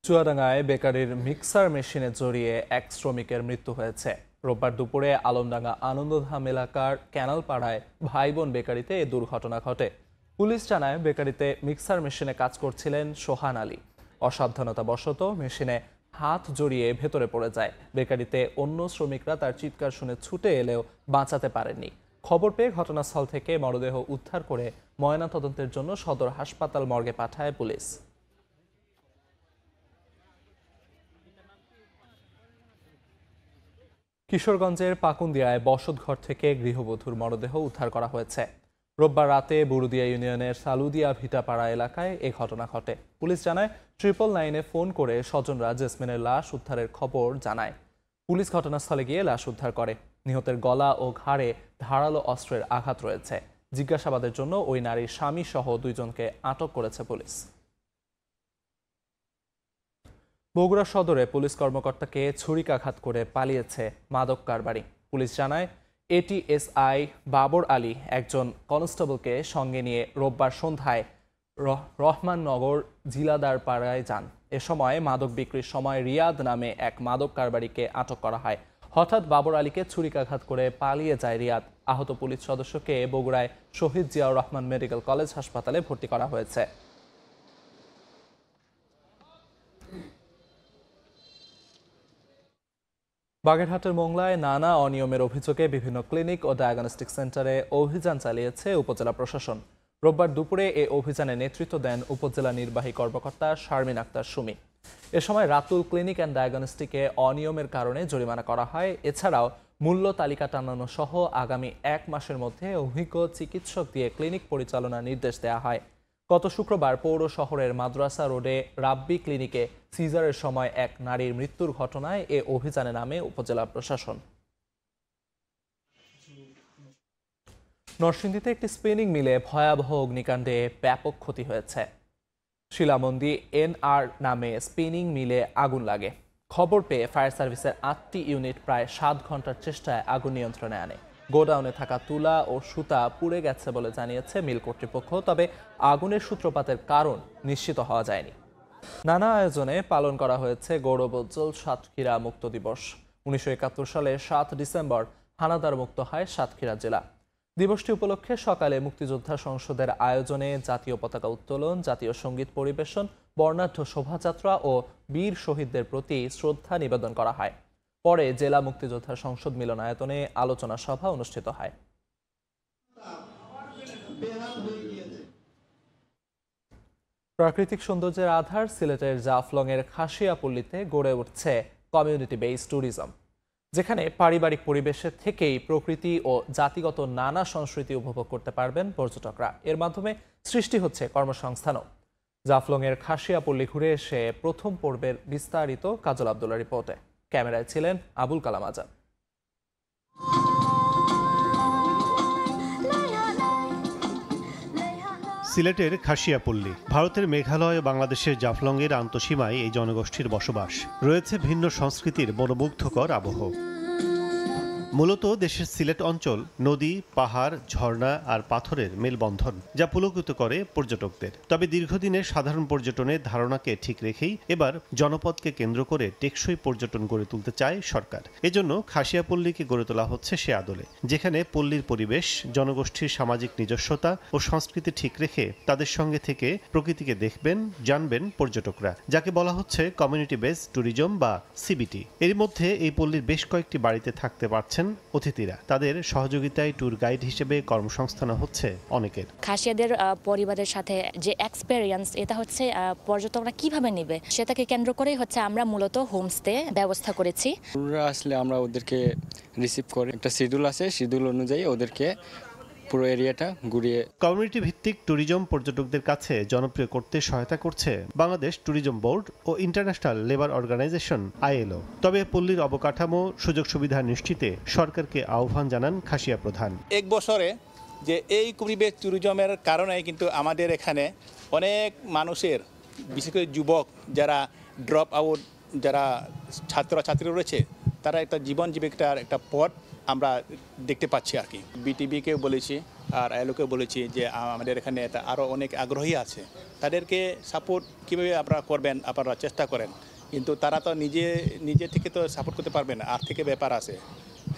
চুয়াডাঙ্গায় বেকারির মিক্সার মেশিনে জড়িয়ে এক শ্রমিকের মৃত্যু হয়েছে। রোববার দুপুরে আলমডাঙ্গা আনন্দধাম এলাকার ক্যানালপাড়ায় ভাই বোন বেকারিতে এ দুর্ঘটনা ঘটে। পুলিশ জানায়, বেকারিতে মিক্সার মেশিনে কাজ করছিলেন সোহান আলী। অসাবধানতাবশত মেশিনে হাত জড়িয়ে ভেতরে পড়ে যায়। বেকারিতে অন্য শ্রমিকরা তার চিৎকার শুনে ছুটে এলেও বাঁচাতে পারেননি। খবর পেয়ে ঘটনাস্থল থেকে মরদেহ উদ্ধার করে ময়নাতদন্তের জন্য সদর হাসপাতাল মর্গে পাঠায় পুলিশ। কিশোরগঞ্জের পাকুন্দিয়ায় বসতঘর থেকে গৃহবধূর মরদেহ উদ্ধার করা হয়েছে। রোববার রাতে বুরুদিয়া ইউনিয়নের সালুদিয়া ভিটাপাড়া এলাকায় এ ঘটনা ঘটে। পুলিশ জানায়, 999-এ ফোন করে স্বজনরা জেসমিনের লাশ উদ্ধারের খবর জানায়। পুলিশ ঘটনাস্থলে গিয়ে লাশ উদ্ধার করে। নিহতের গলা ও ঘাড়ে ধারালো অস্ত্রের আঘাত রয়েছে। জিজ্ঞাসাবাদের জন্য ওই নারীর স্বামী সহ 2 জনকে আটক করেছে পুলিশ। বগুড়া সদরে পুলিশ কর্মকর্তাকে ছুরিকাঘাত করে পালিয়েছে মাদক কারবারি। পুলিশ জানায়, এটিএসআই বাবর আলী একজন কনস্টেবলকে সঙ্গে নিয়ে রোববার সন্ধ্যায় রহমাননগর জিলাদার পাড়ায় যান। এ সময় মাদক বিক্রির সময় রিয়াদ নামে এক মাদক কারবারিকে আটক করা হয়। হঠাৎ বাবর আলীকে ছুরিকাঘাত করে পালিয়ে যায় রিয়াদ। আহত পুলিশ সদস্যকে বগুড়ায় শহীদ জিয়াউর রহমান মেডিকেল কলেজ হাসপাতালে ভর্তি করা হয়েছে। বাগেরহাটের মোংলায় নানা অনিয়মের অভিযোগে বিভিন্ন ক্লিনিক ও ডায়াগনস্টিক সেন্টারে অভিযান চালিয়েছে উপজেলা প্রশাসন। রোববার দুপুরে এ অভিযানে নেতৃত্ব দেন উপজেলা নির্বাহী কর্মকর্তা শারমিন আক্তার সুমি। এ সময় রাতুল ক্লিনিক অ্যান্ড ডায়াগনস্টিকে অনিয়মের কারণে জরিমানা করা হয়। এছাড়াও মূল্য তালিকা টানানো সহ আগামী 1 মাসের মধ্যে অভিজ্ঞ চিকিৎসক দিয়ে ক্লিনিক পরিচালনার নির্দেশ দেওয়া হয়। গত শুক্রবার পৌর শহরের মাদ্রাসা রোডে রাব্বি ক্লিনিকে সিজারের সময় এক নারীর মৃত্যুর ঘটনায় এ অভিযানে নামে উপজেলা প্রশাসন। নরসিংদীতে একটি স্পিনিং মিলে ভয়াবহ অগ্নিকাণ্ডে ব্যাপক ক্ষতি হয়েছে। শিলামন্দি NR নামে স্পিনিং মিলে আগুন লাগে। খবর পেয়ে ফায়ার সার্ভিসের 8টি ইউনিট প্রায় 7 ঘন্টার চেষ্টায় আগুন নিয়ন্ত্রণে আনে। গোডাউনে থাকা তুলা ও সুতা পুড়ে গেছে বলে জানিয়েছে মিল কর্তৃপক্ষ। তবে আগুনের সূত্রপাতের কারণ নিশ্চিত হওয়া যায়নি। নানা আয়োজনে পালন করা হয়েছে গৌরবোজ্জ্বল সাতক্ষীরা মুক্ত দিবস। 1971 সালে 7 ডিসেম্বর হানাদার মুক্ত হয় সাতক্ষীরা জেলা। দিবসটি উপলক্ষে সকালে মুক্তিযোদ্ধা সংসদের আয়োজনে জাতীয় পতাকা উত্তোলন, জাতীয় সঙ্গীত পরিবেশন, বর্ণাঢ্য শোভাযাত্রা ও বীর শহীদদের প্রতি শ্রদ্ধা নিবেদন করা হয়। পরে জেলা মুক্তিযোদ্ধা সংসদ মিলনায়তনে আলোচনা সভা অনুষ্ঠিত হয়। প্রাকৃতিক সৌন্দর্যের আধার সিলেটের জাফলংয়ের খাসিয়াপল্লীতে গড়ে উঠছে কমিউনিটি বেসড ট্যুরিজম, যেখানে পারিবারিক পরিবেশের থেকেই প্রকৃতি ও জাতিগত নানা সংস্কৃতি উপভোগ করতে পারবেন পর্যটকরা। এর মাধ্যমে সৃষ্টি হচ্ছে কর্মসংস্থানও। জাফলংয়ের খাসিয়াপল্লী ঘুরে এসে প্রথম পর্বের বিস্তারিত কাজল আব্দুল্লাহ রিপোর্টে। ক্যামেরায় ছিলেন আবুল কালাম আজাদ। সিলেটের খাসিয়াপল্লী ভারতের মেঘালয় ও বাংলাদেশের জাফলংয়ের আন্তঃসীমায় এই জনগোষ্ঠীর বসবাস। রয়েছে ভিন্ন সংস্কৃতির মনোমুগ্ধকর আবহ। মূলত দেশের সিলেট অঞ্চল নদী, পাহাড়, ঝর্ণা আর পাথরের মেলবন্ধন, যা পুলকিত করে পর্যটকদের। তবে দীর্ঘদিনের সাধারণ পর্যটনের ধারণাকে ঠিক রেখেই এবার জনপদকে কেন্দ্র করে টেকসই পর্যটন গড়ে তুলতে চায় সরকার। এজন্য খাসিয়াপল্লীকে গড়ে তোলা হচ্ছে সে আদলে, যেখানে পল্লীর পরিবেশ, জনগোষ্ঠীর সামাজিক নিজস্বতা ও সংস্কৃতি ঠিক রেখে তাদের সঙ্গে থেকে প্রকৃতিকে দেখবেন, জানবেন পর্যটকরা, যাকে বলা হচ্ছে কমিউনিটি বেসড ট্যুরিজম বা CBT। এর মধ্যে এই পল্লীর বেশ কয়েকটি বাড়িতে থাকতে পারছেন অতিথিরা। তাদের সহযোগিতায় ট্যুর গাইড হিসেবে কর্মসংস্থান হচ্ছে অনেকের। খাসিয়াদের পরিবারের সাথে যে এক্সপেরিয়েন্স, এটা হচ্ছে পর্যটকরা কিভাবে নেবে সেটাকে কেন্দ্র করেই হচ্ছে আমরা মূলত হোমস্টে ব্যবস্থা করেছি। আসলে আমরা ওদেরকে রিসিভ করে একটা শিডিউল আছে, শিডিউল অনুযায়ী ওদেরকে পুরো এরিয়াটা ঘুরিয়ে কমিউনিটি ভিত্তিক ট্যুরিজম পর্যটকদের কাছে জনপ্রিয় করতে সহায়তা করছে বাংলাদেশ ট্যুরিজম বোর্ড ও ইন্টারন্যাশনাল লেবার অর্গানাইজেশন ILO। তবে পল্লীর অবকাঠামো, সুযোগ সুবিধা নিশ্চিতে সরকারকে আহ্বান জানান খাসিয়া প্রধান। 1 বছরে যে এই পরিবেশ ট্যুরিজমের কারণে কিন্তু আমাদের এখানে অনেক মানুষের, বিশেষ করে যুবক যারা ড্রপ আউট, যারা ছাত্রছাত্রী রয়েছে, তারা একটা জীবন জীবিকার একটা পথ আমরা দেখতে পাচ্ছি আর কি। BTBকেও বলেছি আর ILOকেও বলেছি যে আমাদের এখানে এটা আরও অনেক আগ্রহী আছে, তাদেরকে সাপোর্ট কীভাবে আপনারা করবেন, আপনারা চেষ্টা করেন। কিন্তু তারা তো নিজে থেকে তো সাপোর্ট করতে পারবে না, আর্থিক ব্যাপার আছে,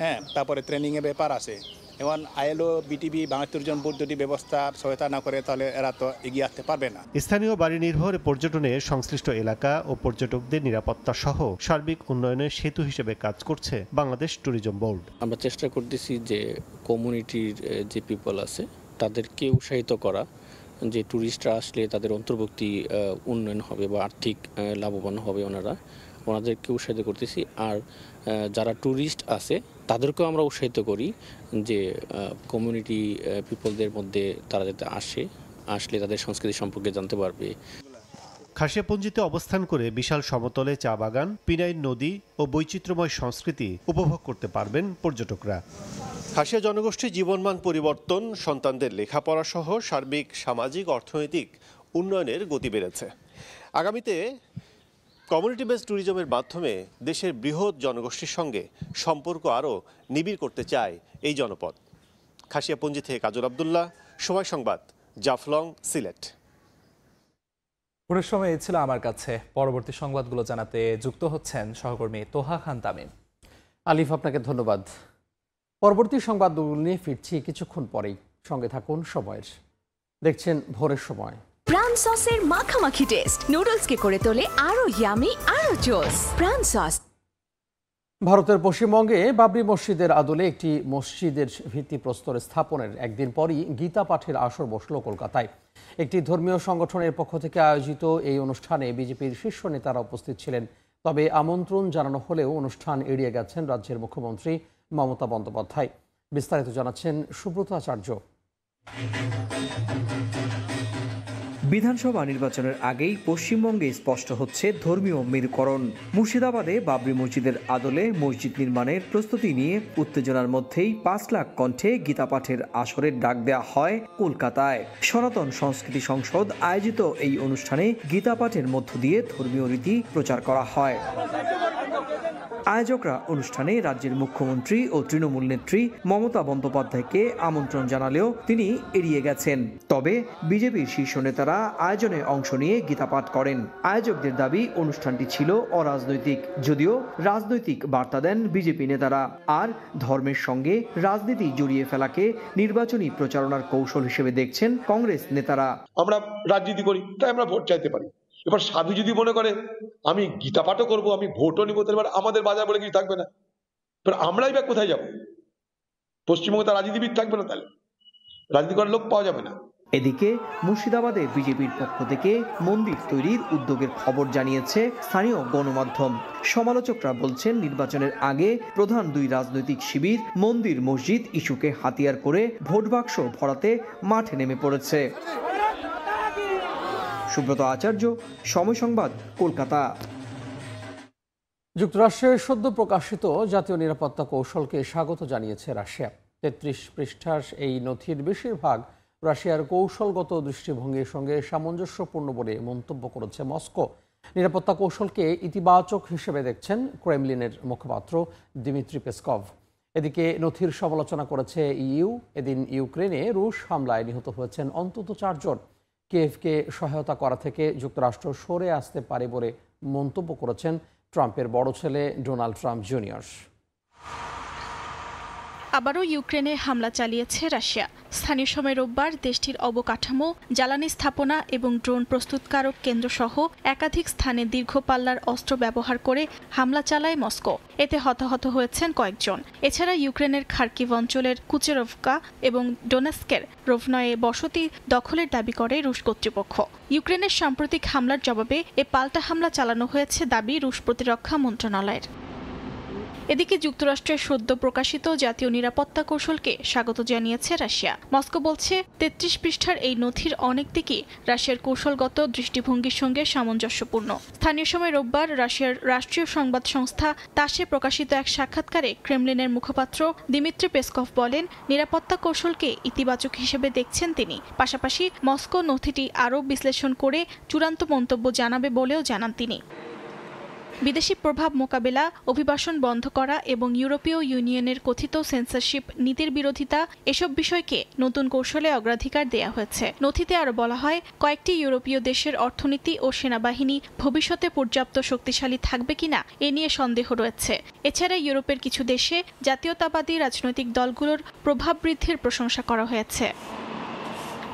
হ্যাঁ, তারপরে ট্রেনিংয়ের ব্যাপার আছে। এবং ILO, BTB, Bangladesh tourism board যদি ব্যবস্থা সহায়তা না করে তাহলে এরা তো এগিয়ে আসতে পারবে না। স্থানীয় বাড়ি নির্ভর পর্যটনে সংশ্লিষ্ট এলাকা ও পর্যটকদের নিরাপত্তা সহ সার্বিক উন্নয়নের সেতু হিসেবে কাজ করছে বাংলাদেশ ট্যুরিজম বোর্ড। আমরা চেষ্টা করতেছি যে কমিউনিটির যে পিপল আছে তাদেরকে উৎসাহিত করা, যে ট্যুরিস্টরা আসলে তাদের অন্তর্ভুক্তি উন্নয়ন হবে বা আর্থিক লাভবান হবে, ওনাদেরকে উৎসাহিত করতেছি। আর যারা ট্যুরিস্ট আছে তাদেরকেও আমরা উৎসাহিত করি যে কমিউনিটি পিপলদের মধ্যে তারা যাতে আসলে তাদের সংস্কৃতি সম্পর্কে জানতে পারবে। খাসিয়াপঞ্জিতে অবস্থান করে বিশাল সমতলে চা বাগান, পিনাইন নদী ও বৈচিত্র্যময় সংস্কৃতি উপভোগ করতে পারবেন পর্যটকরা। খাসিয়া জনগোষ্ঠীর জীবনমান পরিবর্তন, সন্তানদের লেখাপড়া সহ সার্বিক সামাজিক অর্থনৈতিক উন্নয়নের গতি বেড়েছে। আগামীতে কমিউনিটি বেসড ট্যুরিজমের মাধ্যমে দেশের বৃহৎ জনগোষ্ঠীর সঙ্গে সম্পর্ক আরও নিবিড় করতে চায় এই জনপদ। খাসিয়াপঞ্জি থেকে কাজল আব্দুল্লাহ, সময় সংবাদ, জাফলং, সিলেট। পুরো সময় এই ছিল আমার কাছে। পরবর্তী সংবাদগুলো জানাতে যুক্ত হচ্ছেন সহকর্মী তোহা খান তামিম। আলিফ, আপনাকে ধন্যবাদ। পরবর্তী সংবাদগুলো নিয়ে ফিরছি কিছুক্ষণ পরেই, সঙ্গে থাকুন সময়ের। দেখছেন ভোরের সময়। প্রাণ সসের মাখামাখি টেস্ট নুডলসকে করে তোলে আরো ইয়ামি আরো জোস। প্রাণ সস। ভারতের পশ্চিমবঙ্গে বাবরি মসজিদের আদলে একটি মসজিদের ভিত্তিপ্রস্তর স্থাপনের একদিন পরই গীতা পাঠের আসর বসল কলকাতায়। একটি ধর্মীয় সংগঠনের পক্ষ থেকে আয়োজিত এই অনুষ্ঠানে বিজেপির শীর্ষ নেতারা উপস্থিত ছিলেন। তবে আমন্ত্রণ জানানো হলেও অনুষ্ঠান এড়িয়ে গেছেন রাজ্যের মুখ্যমন্ত্রী মমতা বন্দ্যোপাধ্যায়। বিস্তারিত জানাচ্ছেন সুব্রত আচার্য। বিধানসভা নির্বাচনের আগেই পশ্চিমবঙ্গে স্পষ্ট হচ্ছে ধর্মীয় মেরুকরণ। মুর্শিদাবাদে বাবরি মসজিদের আদলে মসজিদ নির্মাণের প্রস্তুতি নিয়ে উত্তেজনার মধ্যেই 5 লাখ কণ্ঠে গীতা পাঠের আসরের ডাক দেওয়া হয় কলকাতায়। সনাতন সংস্কৃতি সংসদ আয়োজিত এই অনুষ্ঠানে গীতা পাঠের মধ্য দিয়ে ধর্মীয় রীতি প্রচার করা হয়। আয়োজকরা অনুষ্ঠানে রাজ্যের মুখ্যমন্ত্রী ও তৃণমূল নেত্রী মমতা বন্দ্যোপাধ্যায়কে আমন্ত্রণ জানালেও তিনি এড়িয়ে গেছেন। তবে বিজেপির শীর্ষ নেতারা আয়োজনে অংশ নিয়ে গীতা পাঠ করেন। আয়োজকদের দাবি অনুষ্ঠানটি ছিল অরাজনৈতিক, যদিও রাজনৈতিক বার্তা দেন বিজেপি নেতারা। আর ধর্মের সঙ্গে রাজনীতি জড়িয়ে ফেলাকে নির্বাচনী প্রচারণার কৌশল হিসেবে দেখছেন কংগ্রেস নেতারা। আমরা রাজনীতি করি, তাই আমরা ভোট চাইতে পারি। এবার সাধু যদি মনে করে আমি গীতা পাঠও করবো, আমি ভোটও নিব, তাহলে আমাদের বাজার বলে কিছু থাকবে না। এবার আমরাই বা কোথায় যাব? পশ্চিমবঙ্গে তার রাজনীতিবিদ থাকবে না, তাহলে রাজনীতি করার লোক পাওয়া যাবে না। এদিকে মুর্শিদাবাদে বিজেপির পক্ষ থেকে মন্দির তৈরির উদ্যোগের খবর জানিয়েছে স্থানীয় গণমাধ্যম। সমালোচকরা বলছেন, নির্বাচনের আগে প্রধান 2 রাজনৈতিক শিবির মন্দির মসজিদ ইস্যুকে হাতিয়ার করে ভোট বাক্স ভরাতে মাঠে নেমে পড়েছে। সুব্রত আচার্য, সময় সংবাদ, কলকাতা। যুক্তরাষ্ট্রের সদ্য প্রকাশিত জাতীয় নিরাপত্তা কৌশলকে স্বাগত জানিয়েছে রাশিয়া। 33 পৃষ্ঠার এই নথির বেশিরভাগ রাশিয়ার কৌশলগত দৃষ্টিভঙ্গির সঙ্গে সামঞ্জস্যপূর্ণ বলে মন্তব্য করেছে মস্কো। নিরাপত্তা কৌশলকে ইতিবাচক হিসেবে দেখছেন ক্রেমলিনের মুখপাত্র দিমিত্রি পেসকভ। এদিকে নথির সমালোচনা করেছে ইইউ। এদিন ইউক্রেনে রুশ হামলায় নিহত হয়েছেন অন্তত 4 জন। কিয়েভকে সহায়তা করা থেকে যুক্তরাষ্ট্র সরে আসতে পারে বলে মন্তব্য করেছেন ট্রাম্পের বড় ছেলে ডোনাল্ড ট্রাম্প জুনিয়র। আবারও ইউক্রেনে হামলা চালিয়েছে রাশিয়া। স্থানীয় সময় রোববার দেশটির অবকাঠামো, জ্বালানি স্থাপনা এবং ড্রোন প্রস্তুতকারক কেন্দ্রসহ একাধিক স্থানে দীর্ঘ পাল্লার অস্ত্র ব্যবহার করে হামলা চালায় মস্কো। এতে হতাহত হয়েছেন কয়েকজন। এছাড়া ইউক্রেনের খার্কিভ অঞ্চলের কুচেরভকা এবং ডোনেস্কের রোভনয়ে বসতি দখলের দাবি করে রুশ কর্তৃপক্ষ। ইউক্রেনের সাম্প্রতিক হামলার জবাবে এ পাল্টা হামলা চালানো হয়েছে দাবি রুশ প্রতিরক্ষা মন্ত্রণালয়ের। এদিকে যুক্তরাষ্ট্রের সদ্য প্রকাশিত জাতীয় নিরাপত্তা কৌশলকে স্বাগত জানিয়েছে রাশিয়া। মস্কো বলছে, 33 পৃষ্ঠার এই নথির অনেক দিকই রাশিয়ার কৌশলগত দৃষ্টিভঙ্গির সঙ্গে সামঞ্জস্যপূর্ণ। স্থানীয় সময় রোববার রাশিয়ার রাষ্ট্রীয় সংবাদ সংস্থা তাসে প্রকাশিত এক সাক্ষাৎকারে ক্রেমলিনের মুখপাত্র দিমিত্রি পেসকভ বলেন, নিরাপত্তা কৌশলকে ইতিবাচক হিসেবে দেখছেন তিনি। পাশাপাশি মস্কো নথিটি আরও বিশ্লেষণ করে চূড়ান্ত মন্তব্য জানাবে বলেও জানান তিনি। বিদেশি প্রভাব মোকাবেলা, অভিবাসন বন্ধ করা এবং ইউরোপীয় ইউনিয়নের কথিত সেন্সরশিপ নীতির বিরোধিতা, এসব বিষয়কে নতুন কৌশলে অগ্রাধিকার দেয়া হয়েছে। নথিতে আরও বলা হয়, কয়েকটি ইউরোপীয় দেশের অর্থনীতি ও সেনাবাহিনী ভবিষ্যতে পর্যাপ্ত শক্তিশালী থাকবে কিনা এ নিয়ে সন্দেহ রয়েছে। এছাড়া ইউরোপের কিছু দেশে জাতীয়তাবাদী রাজনৈতিক দলগুলোর প্রভাব বৃদ্ধির প্রশংসা করা হয়েছে।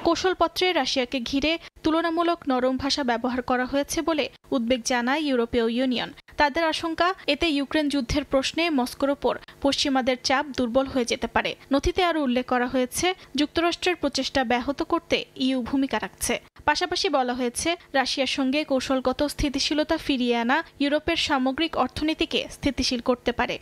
কৌশলপত্রে রাশিয়াকে ঘিরে তুলনামূলক নরম ভাষা ব্যবহার করা হয়েছে বলে উদ্বেগ জানায় ইউরোপীয় ইউনিয়ন। তাদের আশঙ্কা, এতে ইউক্রেন যুদ্ধের প্রশ্নে মস্কোর ওপর পশ্চিমাদের চাপ দুর্বল হয়ে যেতে পারে। নথিতে আরও উল্লেখ করা হয়েছে, যুক্তরাষ্ট্রের প্রচেষ্টা ব্যাহত করতে ইইউ ভূমিকা রাখছে। পাশাপাশি বলা হয়েছে, রাশিয়ার সঙ্গে কৌশলগত স্থিতিশীলতা ফিরিয়ে আনা ইউরোপের সামগ্রিক অর্থনীতিকে স্থিতিশীল করতে পারে।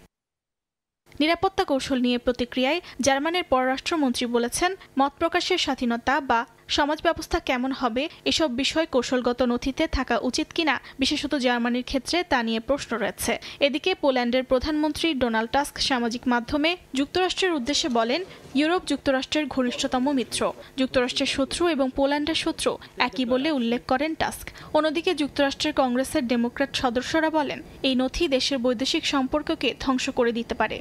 নিরাপত্তা কৌশল নিয়ে প্রতিক্রিয়ায় জার্মানির পররাষ্ট্রমন্ত্রী বলেছেন, মত প্রকাশের স্বাধীনতা বা সমাজ ব্যবস্থা কেমন হবে এসব বিষয় কৌশলগত নথিতে থাকা উচিত কিনা, বিশেষত জার্মানির ক্ষেত্রে তা নিয়ে প্রশ্ন রয়েছে। এদিকে পোল্যান্ডের প্রধানমন্ত্রী ডোনাল্ড টাস্ক সামাজিক মাধ্যমে যুক্তরাষ্ট্রের উদ্দেশ্যে বলেন, ইউরোপ যুক্তরাষ্ট্রের ঘনিষ্ঠতম মিত্র, যুক্তরাষ্ট্রের শত্রু এবং পোল্যান্ডের শত্রু একই বলে উল্লেখ করেন টাস্ক। অন্যদিকে যুক্তরাষ্ট্রের কংগ্রেসের ডেমোক্র্যাট সদস্যরা বলেন, এই নথি দেশের বৈদেশিক সম্পর্ককে ধ্বংস করে দিতে পারে।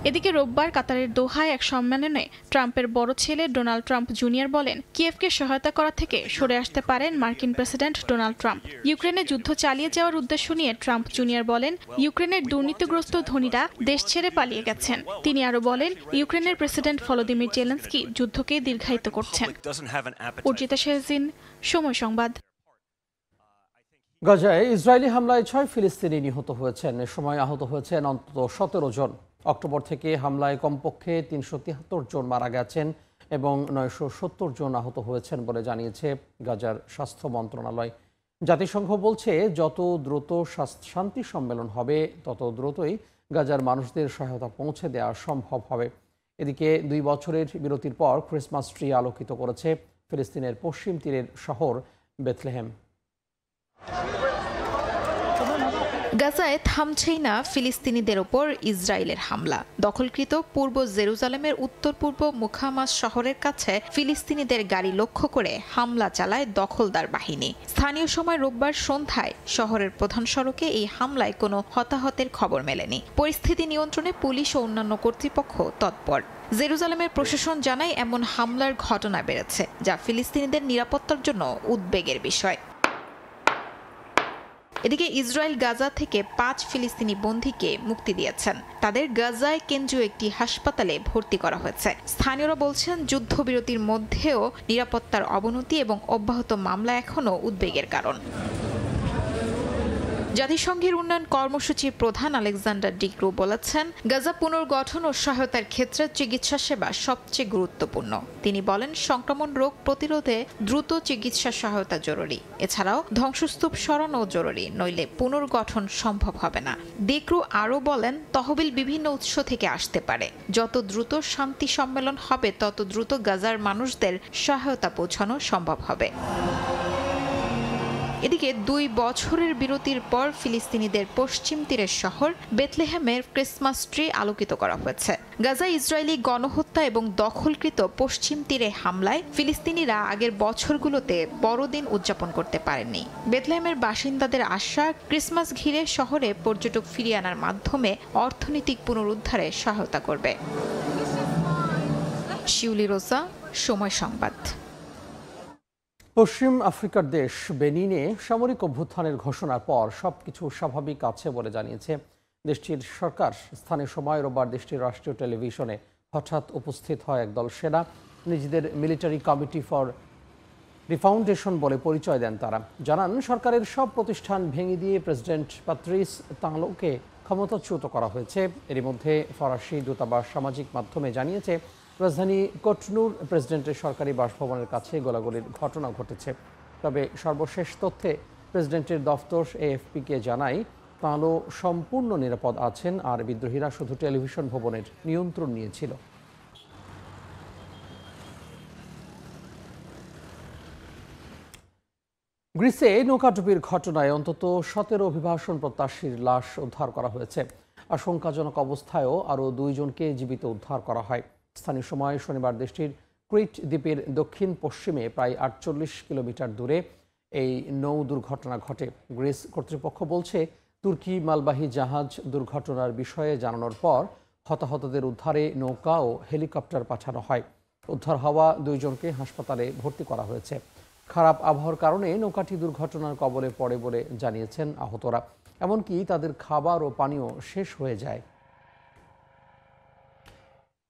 এদিকে রোববার কাতারের দোহায় এক সম্মেলনে ট্রাম্পের বড় ছেলে ডোনাল্ড ট্রাম্প জুনিয়র বলেন, কিয়েভকে সহায়তা করা থেকে সরে আসতে পারেন মার্কিন প্রেসিডেন্ট ডোনাল্ড ট্রাম্প। ইউক্রেনে যুদ্ধ চালিয়ে যাওয়ার উদ্দেশ্য নিয়ে ট্রাম্প জুনিয়র বলেন, ইউক্রেনের দুর্নীতিগ্রস্ত ধনীরা দেশ ছেড়ে পালিয়ে গেছেন। তিনি আরও বলেন, ইউক্রেনের প্রেসিডেন্ট ভলোদিমির জেলেনস্কি যুদ্ধকে দীর্ঘায়িত করছেন। অর্জিতা শেহজিন, সময় সংবাদ। গাজায় ইসরায়েলি হামলায় ৬ ফিলিস্তিনি নিহত হয়েছেন। এ সময় আহত হয়েছেন অন্তত ১৭ জন। অক্টোবর থেকে হামলায় কমপক্ষে ৩৭৩ জন মারা গেছেন এবং ৯৭০ জন আহত হয়েছেন বলে জানিয়েছে গাজার স্বাস্থ্য মন্ত্রণালয়। জাতিসংঘ বলছে, যত দ্রুত শান্তি সম্মেলন হবে তত দ্রুতই গাজার মানুষদের সহায়তা পৌঁছে দেওয়া সম্ভব হবে। এদিকে ২ বছরের বিরতির পর ক্রিসমাস ট্রি আলোকিত করেছে ফিলিস্তিনের পশ্চিম তীরের শহর বেথলেহেম। গাজায় থামছেই না ফিলিস্তিনিদের ওপর ইসরায়েলের হামলা। দখলকৃত পূর্ব জেরুজালেমের উত্তর পূর্ব মুখামাস শহরের কাছে ফিলিস্তিনিদের গাড়ি লক্ষ্য করে হামলা চালায় দখলদার বাহিনী। স্থানীয় সময় রোববার সন্ধ্যায় শহরের প্রধান সড়কে এই হামলায় কোনো হতাহতের খবর মেলেনি। পরিস্থিতি নিয়ন্ত্রণে পুলিশ ও অন্যান্য কর্তৃপক্ষ তৎপর। জেরুজালেমের প্রশাসন জানায়, এমন হামলার ঘটনা বেড়েছে, যা ফিলিস্তিনিদের নিরাপত্তার জন্য উদ্বেগের বিষয়। এদিকে ইসরায়েল গাজা থেকে ৫ ফিলিস্তিনি বন্দীকে মুক্তি দিয়েছেন। তাদের গাজায় কেন্দ্রীয় একটি হাসপাতালে ভর্তি করা হয়েছে। স্থানীয়রা বলছেন, যুদ্ধবিরতির মধ্যেও নিরাপত্তার অবনতি এবং অব্যাহত মামলা এখনও উদ্বেগের কারণ। জাতিসংঘের উন্নয়ন কর্মসূচির প্রধান আলেকজান্ডার ডিক্রু বলেছেন, গাজা পুনর্গঠন ও সহায়তার ক্ষেত্রে চিকিৎসা সেবা সবচেয়ে গুরুত্বপূর্ণ। তিনি বলেন, সংক্রমণ রোগ প্রতিরোধে দ্রুত চিকিৎসা সহায়তা জরুরি। এছাড়াও ধ্বংসস্তূপ সরানো জরুরি, নইলে পুনর্গঠন সম্ভব হবে না। ডিক্রু আরও বলেন, তহবিল বিভিন্ন উৎস থেকে আসতে পারে। যত দ্রুত শান্তি সম্মেলন হবে তত দ্রুত গাজার মানুষদের সহায়তা পৌঁছানো সম্ভব হবে। এদিকে ২ বছরের বিরতির পর ফিলিস্তিনিদের পশ্চিম তীরের শহর বেথলেহেমের ক্রিসমাস ট্রি আলোকিত করা হয়েছে। গাজায় ইসরায়েলি গণহত্যা এবং দখলকৃত পশ্চিম তীরে হামলায় ফিলিস্তিনিরা আগের বছরগুলোতে বড়দিন উদযাপন করতে পারেননি। বেথলেহেমের বাসিন্দাদের আশা, ক্রিসমাস ঘিরে শহরে পর্যটক ফিরিয়ে আনার মাধ্যমে অর্থনৈতিক পুনরুদ্ধারে সহায়তা করবে। শিউলি রোজা, সময় সংবাদ। পশ্চিম আফ্রিকার দেশ বেনিনে সামরিক অভ্যুত্থানের ঘোষণার পর সবকিছু স্বাভাবিক আছে বলে জানিয়েছে দেশটির সরকার। স্থানীয় সময় রোববার দেশটির রাষ্ট্রীয় টেলিভিশনে হঠাৎ উপস্থিত হয় একদল সেনা। নিজেদের মিলিটারি কমিটি ফর রিফাউন্ডেশন বলে পরিচয় দেন তারা। জানান, সরকারের সব প্রতিষ্ঠান ভেঙে দিয়ে প্রেসিডেন্ট প্যাট্রিস তালোকে ক্ষমতাচ্যুত করা হয়েছে। এরই মধ্যে ফরাসি দূতাবাস সামাজিক মাধ্যমে জানিয়েছে, রাজধানী কোটনুর প্রেসিডেন্টের সরকারি বাসভবনের কাছে গোলাগুলির ঘটনা ঘটেছে। তবে সর্বশেষ তথ্যে প্রেসিডেন্টের দফতর এএফপিকে জানায়, তাঁলো সম্পূর্ণ নিরাপদ আছেন আর বিদ্রোহীরা শুধু টেলিভিশন ভবনের নিয়ন্ত্রণ নিয়েছিল। গ্রিসে নৌকাডুবির ঘটনায় অন্তত ১৭ অভিবাসন প্রত্যাশীর লাশ উদ্ধার করা হয়েছে। আশঙ্কাজনক অবস্থায়ও আরও ২ জনকে জীবিত উদ্ধার করা হয়। স্থানীয় সময় শনিবার দেশটির ক্রিট দ্বীপের দক্ষিণ পশ্চিমে প্রায় ৪৮ কিলোমিটার দূরে এই নৌ দুর্ঘটনা ঘটে। গ্রিস কর্তৃপক্ষ বলছে, তুর্কি মালবাহী জাহাজ দুর্ঘটনার বিষয়ে জানানোর পর হতাহতদের উদ্ধারে নৌকা ও হেলিকপ্টার পাঠানো হয়। উদ্ধার হওয়া ২ জনকে হাসপাতালে ভর্তি করা হয়েছে। খারাপ আবহাওয়ার কারণে নৌকাটি দুর্ঘটনার কবলে পড়ে বলে জানিয়েছেন আহতরা। এমনকি তাদের খাবার ও পানীয় শেষ হয়ে যায়।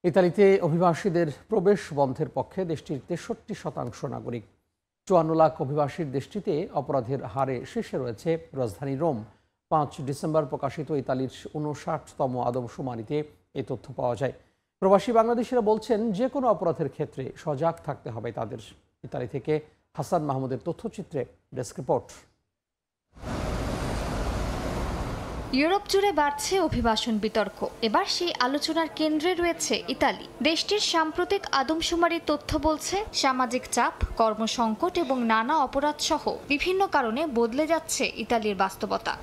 ইতালিতে অভিবাসীদের প্রবেশ বন্ধের পক্ষে দেশটির ৬৩% নাগরিক। ৫৪ লাখ অভিবাসীর দেশটিতে অপরাধের হারে শীর্ষে রয়েছে রাজধানী রোম। ৫ ডিসেম্বর প্রকাশিত ইতালির ৫৯তম আদমশুমারিতে এই তথ্য পাওয়া যায়। প্রবাসী বাংলাদেশিরা বলছেন, যে কোনো অপরাধের ক্ষেত্রে সজাগ থাকতে হবে তাদের। ইতালি থেকে হাসান মাহমুদের তথ্যচিত্রে ডেস্ক রিপোর্ট। ইউরোপ জুড়ে বাড়ছে অভিবাসন বিতর্ক। এবার সেই আলোচনার কেন্দ্রে রয়েছে ইতালি। দেশটির সাম্প্রতিক আদমশুমারির তথ্য বলছে, সামাজিক চাপ, কর্মসংকট এবং নানা অপরাধ সহ বিভিন্ন কারণে বদলে যাচ্ছে ইতালির বাস্তবতা।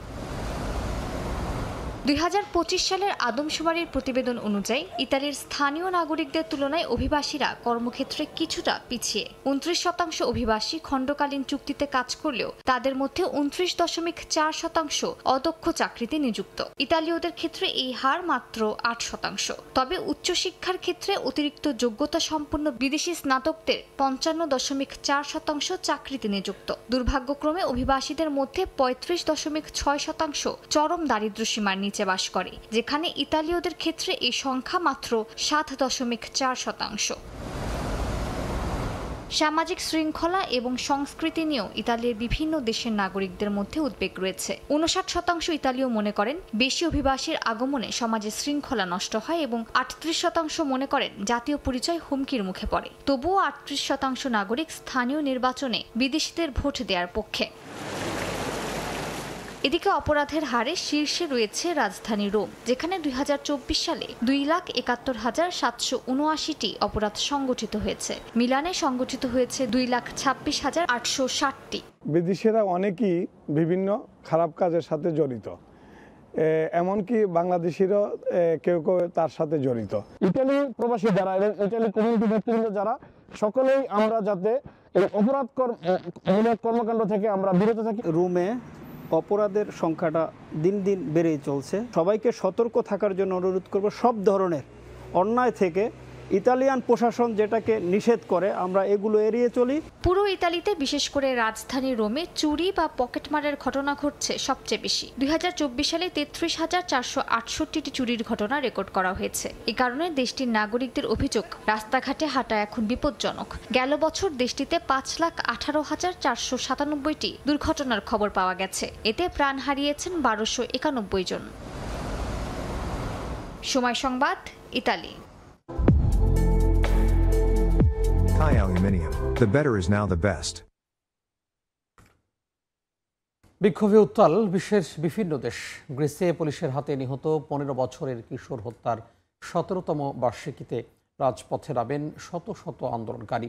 2025 সালের আদমশুমারির প্রতিবেদন অনুযায়ী ইতালির স্থানীয় নাগরিকদের তুলনায় অভিবাসীরা কর্মক্ষেত্রে কিছুটা পিছিয়ে। 29% অভিবাসী খণ্ডকালীন চুক্তিতে কাজ করলেও তাদের মধ্যে 29.4% অদক্ষ চাকরিতে নিযুক্ত। ইতালীয়দের ক্ষেত্রে এই হার মাত্র 8%। তবে উচ্চশিক্ষার ক্ষেত্রে অতিরিক্ত যোগ্যতা সম্পন্ন বিদেশি স্নাতকদের 55.4% চাকরিতে নিযুক্ত। দুর্ভাগ্যক্রমে অভিবাসীদের মধ্যে 35.6% চরম দারিদ্র্যসীমার নিচে বাস করে, যেখানে ইতালীয়দের ক্ষেত্রে এই সংখ্যা মাত্র 7.4%। সামাজিক শৃঙ্খলা এবং সংস্কৃতি নিয়েও ইতালির বিভিন্ন দেশের নাগরিকদের মধ্যে উদ্বেগ রয়েছে। 59% ইতালীয় মনে করেন বেশি অভিবাসীর আগমনে সমাজের শৃঙ্খলা নষ্ট হয় এবং 38% মনে করেন জাতীয় পরিচয় হুমকির মুখে পড়ে। তবুও 38% নাগরিক স্থানীয় নির্বাচনে বিদেশিদের ভোট দেওয়ার পক্ষে। এদিকে অপরাধের হারে শীর্ষে রয়েছে রাজধানী রোম, যেখানে 2024 সালে 2,71,779টি অপরাধ সংগঠিত হয়েছে। মিলানে সংগঠিত হয়েছে 2,26,860টি। বিদেশিরা অনেকেই বিভিন্ন খারাপ কাজের সাথে জড়িত, এমনকি বাংলাদেশিরাও কেউ কেউ তার সাথে জড়িত। ইতালি প্রবাসী যারা এবং ইতালি কমিউনিটি নেতৃবৃন্দ যারা, সকলেই আমরা যাতে এই অপরাধমূলক কর্মকাণ্ড থেকে আমরা বিরত থাকি। রোমে অপরাধের সংখ্যাটা দিন দিন বেড়েই চলছে। সবাইকে সতর্ক থাকার জন্য অনুরোধ করব, সব ধরনের অন্যায় থেকে ইতালিয়ান প্রশাসন যেটাকে নিষেধ করে আমরা এগুলো এড়িয়ে চলি। পুরো ইতালিতে বিশেষ করে রাজধানী রোমে চুরি বা পকেটমারের ঘটনা ঘটছে সবচেয়ে বেশি। 2024 সালে 33,468টি চুরির ঘটনা রেকর্ড করা হয়েছে। এই কারণে দেশটির নাগরিকদের অভিযোগ, রাস্তাঘাটে হাঁটা এখন বিপজ্জনক। গেল বছর দেশটিতে 5,18,497টি দুর্ঘটনার খবর পাওয়া গেছে। এতে প্রাণ হারিয়েছেন 1291 জন। সময় সংবাদ, Italy. Thai Aluminium. The better is now the best. বিক্ষোভে উত্তাল বিশ্বের বিভিন্ন দেশ। গ্রিসে পুলিশের হাতে নিহত 15 বছরের কিশোর হত্যার 17তম বার্ষিকীতে রাজপথে নামেন শত শত আন্দোলনকারী।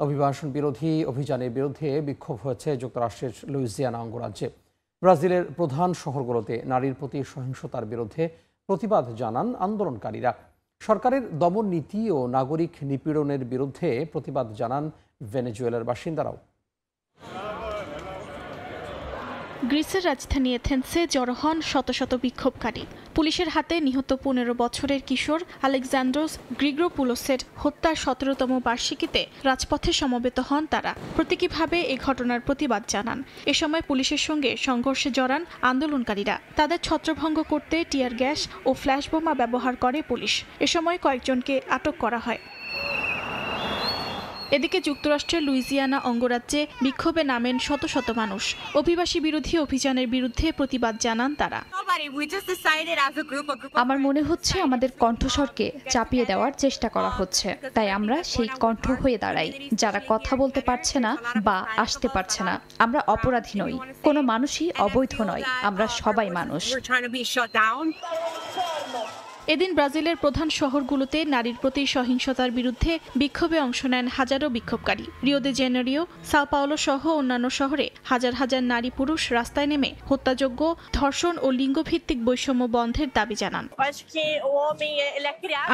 অভিবাসন বিরোধী অভিযানের বিরুদ্ধে বিক্ষোভ হয়েছে যুক্তরাষ্ট্রের লুইজিয়ানা অঙ্গরাজ্যে। ব্রাজিলের প্রধান শহরগুলোতে নারীর প্রতি সহিংসতার বিরুদ্ধে প্রতিবাদ জানান আন্দোলনকারীরা। সরকারের দমন নীতি ও নাগরিক নিপীড়নের বিরুদ্ধে প্রতিবাদ জানান ভেনেজুয়েলার বাসিন্দারাও। গ্রিসের রাজধানী এথেন্সে জড়ো হন শত শত বিক্ষোভকারী। পুলিশের হাতে নিহত 15 বছরের কিশোর আলেকজান্ড্রোস গ্রিগোপুলোসের হত্যার 17তম বার্ষিকীতে রাজপথে সমবেত হন তারা। প্রতীকীভাবে এই ঘটনার প্রতিবাদ জানান। এ সময় পুলিশের সঙ্গে সংঘর্ষে জড়ান আন্দোলনকারীরা। তাদের ছত্রভঙ্গ করতে টিয়ার গ্যাস ও ফ্ল্যাশ বোমা ব্যবহার করে পুলিশ। এ সময় কয়েকজনকে আটক করা হয়। এদিকে যুক্তরাষ্ট্রের লুইজিয়ানা অঙ্গরাজ্যে বিক্ষোভে নামেন শত শত মানুষ। অভিবাসী বিরোধী অভিযানের বিরুদ্ধে প্রতিবাদ জানান তারা। আমার মনে হচ্ছে আমাদের কণ্ঠস্বরকে চাপিয়ে দেওয়ার চেষ্টা করা হচ্ছে, তাই আমরা সেই কণ্ঠ হয়ে দাঁড়াই। যারা কথা বলতে পারছে না বা আসতে পারছে না, আমরা অপরাধী নই, কোনো মানুষই অবৈধ নয়, আমরা সবাই মানুষ। এদিন ব্রাজিলের প্রধান শহরগুলোতে নারীর প্রতি সহিংসতার বিরুদ্ধে বিক্ষোভে অংশ নেন হাজারো বিক্ষোভকারী। রিও দে জেনেরিও, সাও পাওলো সহ অন্যান্য শহরে হাজার হাজার নারী পুরুষ রাস্তায় নেমে হত্যাযোগ্য, ধর্ষণ ও লিঙ্গভিত্তিক বৈষম্য বন্ধের দাবি জানান।